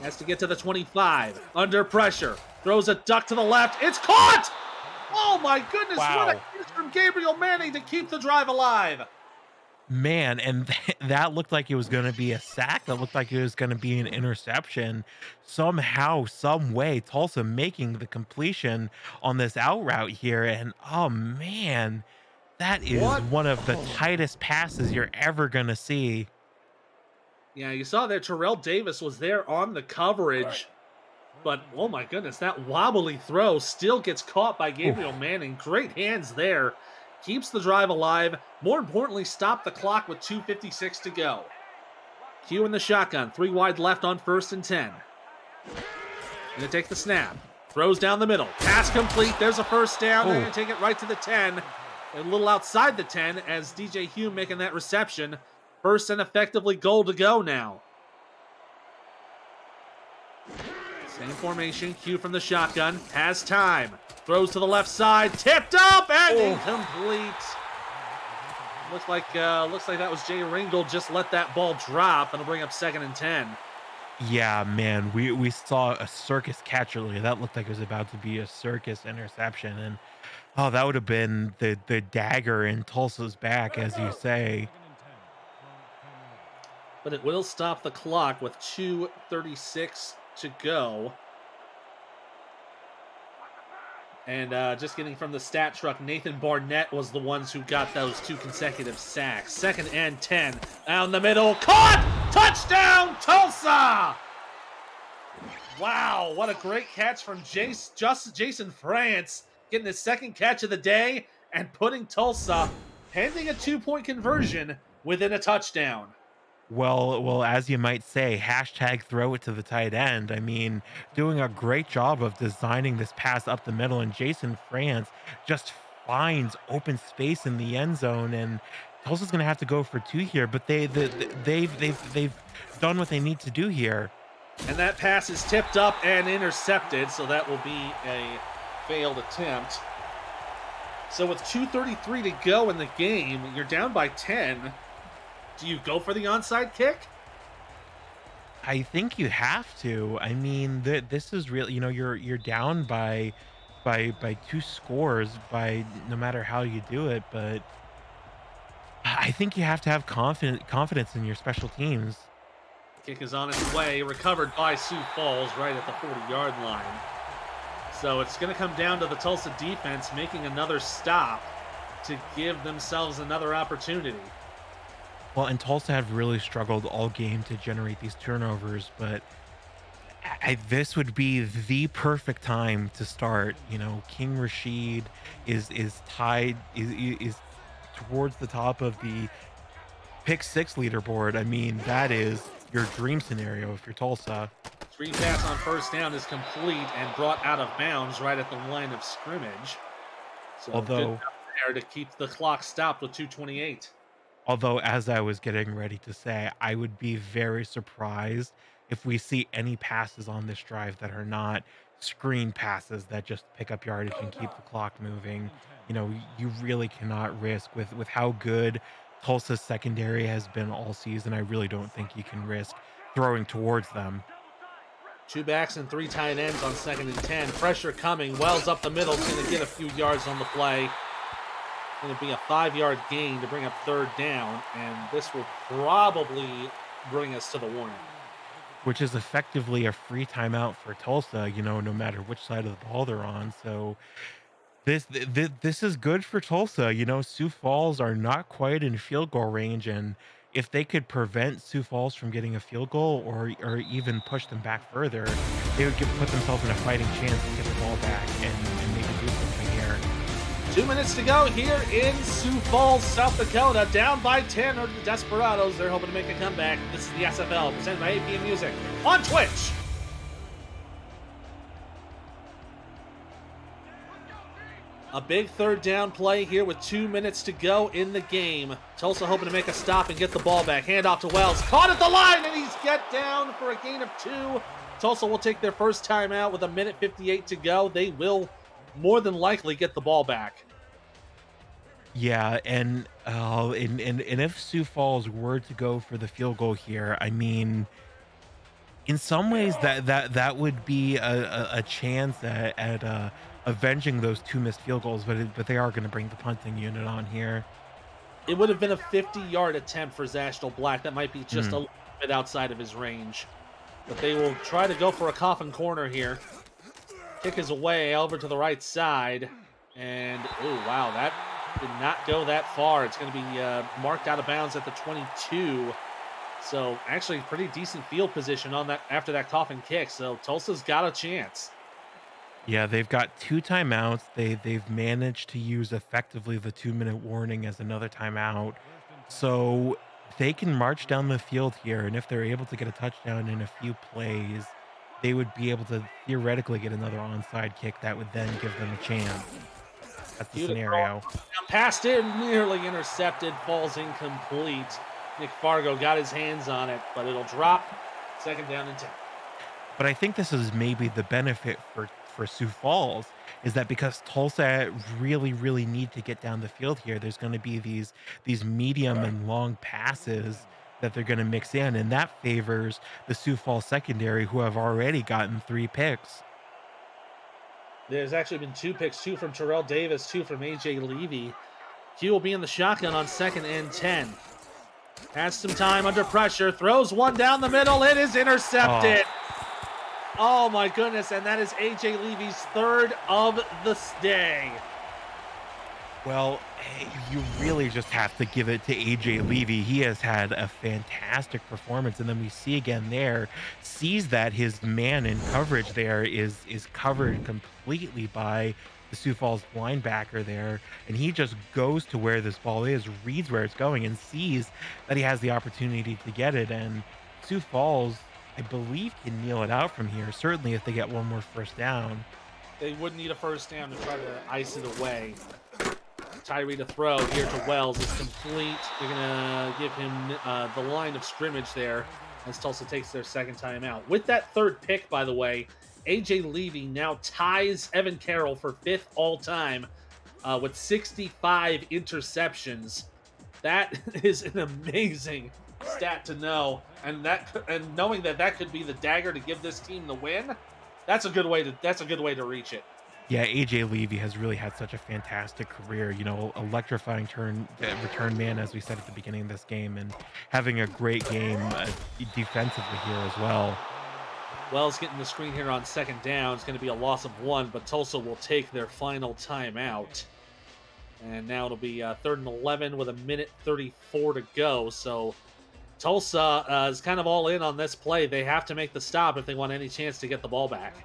Has to get to the 25. Under pressure. Throws a duck to the left. It's caught! Oh my goodness, Wow. what a catch from Gabriel Manning to keep the drive alive. Man, and that looked like it was going to be a sack. That looked like it was going to be an interception. Somehow, some way, Tulsa making the completion on this out route here. And oh man, that is one of the tightest passes you're ever going to see. Yeah, you saw there Terrell Davis was there on the coverage. But, oh my goodness, that wobbly throw still gets caught by Gabriel Manning. Great hands there. Keeps the drive alive. More importantly, stop the clock with 2:56 to go. Q in the shotgun. 3 wide left on 1st and 10. Gonna take the snap. Throws down the middle. Pass complete. There's a first down. They're gonna take it right to the 10. A little outside the 10 as DJ Hume making that reception. 1st and effectively goal to go now. Same formation. Q from the shotgun. Has time. Throws to the left side. Tipped up and incomplete. Looks like that was Jay Ringgold just let that ball drop. It'll bring up 2nd and 10. Yeah, man, we saw a circus catch earlier. That looked like it was about to be a circus interception. And oh, that would have been the dagger in Tulsa's back, as you say. But it will stop the clock with 2:36 to go. And just getting from the stat truck, Nathan Barnett was the ones who got those 2 consecutive sacks. 2nd and 10. Down the middle. Caught! Touchdown, Tulsa! Wow, what a great catch from Jason France. Getting his 2nd catch of the day and putting Tulsa, pending a 2-point conversion, within a touchdown. Well, as you might say, hashtag throw it to the tight end. I mean, doing a great job of designing this pass up the middle, and Jason France just finds open space in the end zone, and Tulsa's going to have to go for 2 here, but they've done what they need to do here. And that pass is tipped up and intercepted, so that will be a failed attempt. So with 2:33 to go in the game, you're down by 10. Do you go for the onside kick? I think you have to. I mean, this is really, you're down by 2 scores by no matter how you do it, but I think you have to have confidence in your special teams. Kick is on its way, recovered by Sioux Falls right at the 40-yard line. So it's going to come down to the Tulsa defense making another stop to give themselves another opportunity. Well, and Tulsa have really struggled all game to generate these turnovers, but this would be the perfect time to start. You know, King Rashid is tied is towards the top of the pick six leaderboard. I mean, that is your dream scenario if you're Tulsa. Screen pass on first down is complete and brought out of bounds right at the line of scrimmage. So good Although job there to keep the clock stopped with 2:28. Although, as I was getting ready to say, I would be very surprised if we see any passes on this drive that are not screen passes that just pick up yardage and keep the clock moving. You know, you really cannot risk with how good Tulsa's secondary has been all season. I really don't think you can risk throwing towards them. Two backs and three tight ends on 2nd and 10. Pressure coming. Wells up the middle. Is going to get a few yards on the play. Going to be a 5-yard gain to bring up 3rd down, and this will probably bring us to the warning. Which is effectively a free timeout for Tulsa, you know, no matter which side of the ball they're on. So this is good for Tulsa. You know, Sioux Falls are not quite in field goal range, and if they could prevent Sioux Falls from getting a field goal or even push them back further, they would put themselves in a fighting chance to get the ball back and maybe do something here. 2 minutes to go here in Sioux Falls, South Dakota. Down by 10 are the Desperados. They're hoping to make a comeback. This is the SFL, presented by APM Music on Twitch. A big 3rd down play here with 2 minutes to go in the game. Tulsa hoping to make a stop and get the ball back. Handoff to Wells. Caught at the line, and he's get down for a gain of 2. Tulsa will take their first timeout with 1:58 to go. They will more than likely get the ball back. Yeah, and if Sioux Falls were to go for the field goal here, I mean, in some ways that would be a chance at avenging those 2 missed field goals, but they are going to bring the punting unit on here. It would have been a 50-yard attempt for Zashdell Black. That might be just a little bit outside of his range. But they will try to go for a coffin corner here. Kick is away over to the right side. And, oh, wow, that did not go that far. It's going to be marked out of bounds at the 22. So, actually, pretty decent field position on that after that coffin kick. So, Tulsa's got a chance. Yeah, they've got 2 timeouts. They've managed to use effectively the 2-minute warning as another timeout. So they can march down the field here, and if they're able to get a touchdown in a few plays, they would be able to theoretically get another onside kick that would then give them a chance. That's the scenario. Passed in, nearly intercepted, falls incomplete. Nick Fargo got his hands on it, but it'll drop. 2nd down and 10. But I think this is maybe the benefit for Sioux Falls is that because Tulsa really need to get down the field here, there's going to be these medium and long passes that they're going to mix in, and that favors the Sioux Falls secondary, who have already gotten 3 picks. There's actually been 2 picks, 2 from Terrell Davis, 2 from A.J. Levy. Q will be in the shotgun on 2nd and 10. Has some time under pressure, throws one down the middle, it is intercepted. Oh my goodness, and that is A.J. Levy's 3rd of the day. Well, you really just have to give it to A.J. Levy. He has had a fantastic performance, and then we see again there, sees that his man in coverage there is covered completely by the Sioux Falls linebacker there, and he just goes to where this ball is, reads where it's going, and sees that he has the opportunity to get it, and Sioux Falls, I believe, can kneel it out from here, certainly if they get one more first down. They would need a first down to try to ice it away. Tyree to throw here to Wells is complete. They're going to give him the line of scrimmage there as Tulsa takes their 2nd timeout. With that 3rd pick, by the way, A.J. Levy now ties Evan Carroll for 5th all-time with 65 interceptions. That is an amazing stat to know, and knowing that could be the dagger to give this team the win, that's a good way to reach it. Yeah, A.J. Levy has really had such a fantastic career, you know, electrifying return man, as we said at the beginning of this game, and having a great game defensively here as well. Wells getting the screen here on second down. It's going to be a loss of 1, but Tulsa will take their final timeout. And now it'll be 3rd and 11 with 1:34 to go. So Tulsa is kind of all in on this play. They have to make the stop if they want any chance to get the ball back.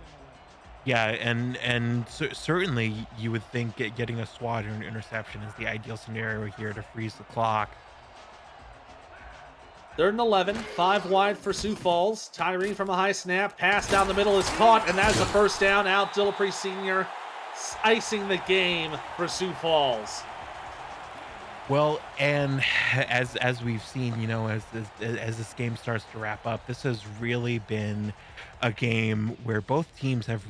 Yeah, and certainly you would think getting a swat or an interception is the ideal scenario here to freeze the clock. 3rd and 11, 5 wide for Sioux Falls. Tyree from a high snap, pass down the middle is caught, and that's the first down. Al Dillapre Sr. icing the game for Sioux Falls. Well, and as we've seen, you know, as this game starts to wrap up, this has really been a game where both teams have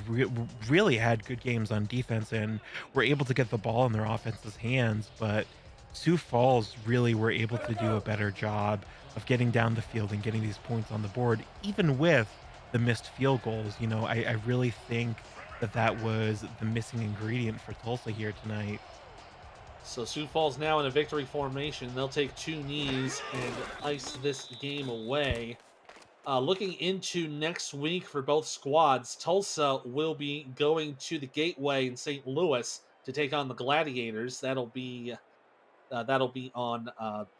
really had good games on defense and were able to get the ball in their offense's hands, but Sioux Falls really were able to do a better job of getting down the field and getting these points on the board, even with the missed field goals. You know, I really think that was the missing ingredient for Tulsa here tonight. So Sioux Falls now in a victory formation. They'll take 2 knees and ice this game away. Looking into next week for both squads, Tulsa will be going to the Gateway in St. Louis to take on the Gladiators. That'll be on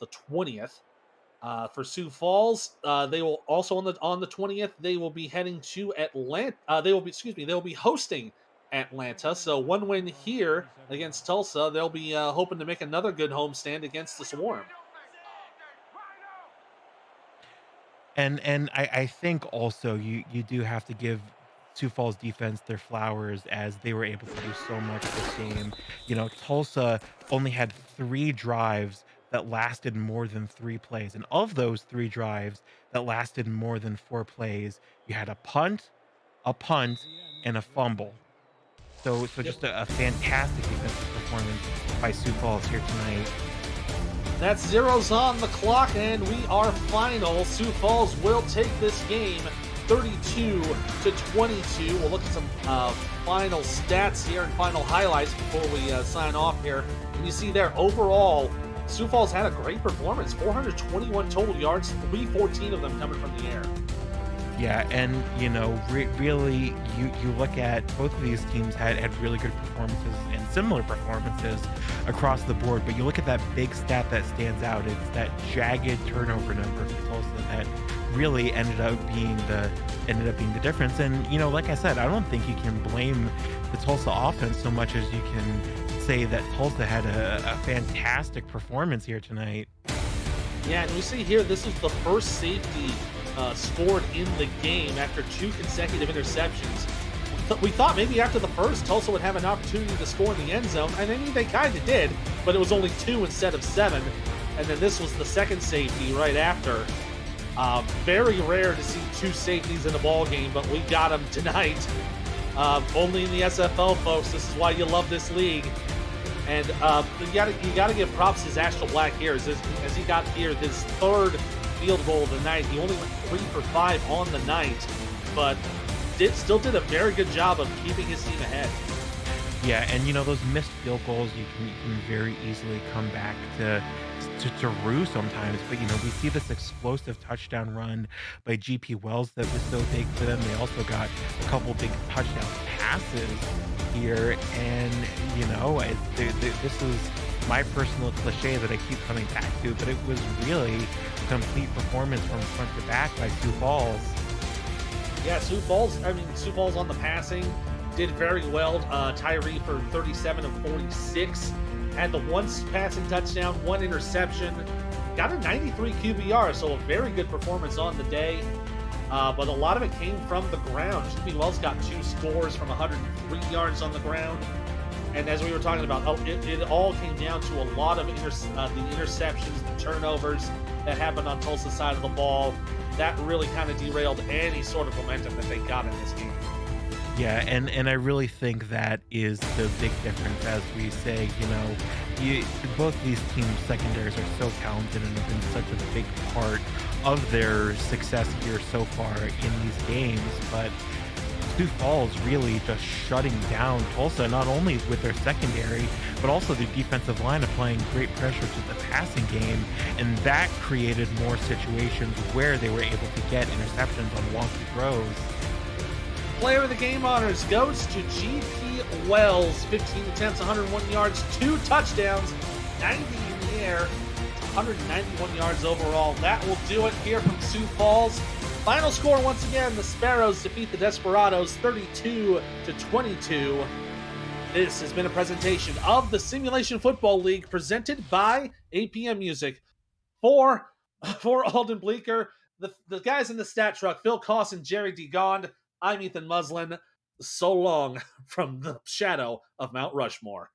the 20th. For Sioux Falls, they will also on the 20th. They will be heading to Atlanta. They will be hosting Atlanta. So 1 win here against Tulsa. They'll be hoping to make another good homestand against the Swarm. And I think also you do have to give Sioux Falls defense their flowers as they were able to do so much this game. You know, Tulsa only had 3 drives that lasted more than 3 plays. And of those 3 drives that lasted more than 4 plays, you had a punt, and a fumble. So Yep. just a fantastic defensive performance by Sioux Falls here tonight. That's zeros on the clock, and we are final. Sioux Falls will take this game 32-22. We'll look at some final stats here and final highlights before we sign off here. And you see there, overall, Sioux Falls had a great performance. 421 total yards, 314 of them coming from the air. Yeah, and you know, really, you look at both of these teams had really good performances and similar performances across the board. But you look at that big stat that stands out. It's that jagged turnover number for Tulsa that really ended up being the difference. And you know, like I said, I don't think you can blame the Tulsa offense so much as you can say that Tulsa had a fantastic performance here tonight. Yeah, and we see here, this is the first safety scored in the game after 2 consecutive interceptions. We thought maybe after the first, Tulsa would have an opportunity to score in the end zone, and I mean, they kind of did, but it was only 2 instead of 7. And then this was the second safety right after. Very rare to see 2 safeties in a ball game, but we got them tonight. Only in the SFL, folks. This is why you love this league. And you gotta give props to Ashton Black here as he got here his 3rd field goal of the night. He only went 3 for 5 on the night, but still did a very good job of keeping his team ahead. Yeah, and you know, those missed field goals you can very easily come back to rue sometimes. But you know, we see this explosive touchdown run by GP Wells that was so big for them. They also got a couple big touchdown passes here, and you know, this is my personal cliche that I keep coming back to, but it was really a complete performance from front to back by Sioux Falls. Yeah, Sioux Falls on the passing did very well. Tyree for 37 of 46. Had the 1 passing touchdown, 1 interception. Got a 93 QBR, so a very good performance on the day. But a lot of it came from the ground. GP Wells got 2 scores from 103 yards on the ground. And as we were talking about, it all came down to a lot of the interceptions, the turnovers that happened on Tulsa's side of the ball. That really kind of derailed any sort of momentum that they got in this game. Yeah, and I really think that is the big difference. As we say, you know, both these teams' secondaries are so talented and have been such a big part of their success here so far in these games. But Sioux Falls really just shutting down Tulsa, not only with their secondary, but also their defensive line applying great pressure to the passing game. And that created more situations where they were able to get interceptions on wonky throws. Player of the game honors goes to GP Wells. 15 attempts, 101 yards, 2 touchdowns, 90 in the air, 191 yards overall. That will do it here from Sioux Falls. Final score once again, the Sparrows defeat the Desperados 32-22. This has been a presentation of the Simulation Football League presented by APM Music. For Alden Bleeker, the guys in the stat truck, Phil Koss and Jerry D. Gond, I'm Ethan Muslin. So long from the shadow of Mount Rushmore.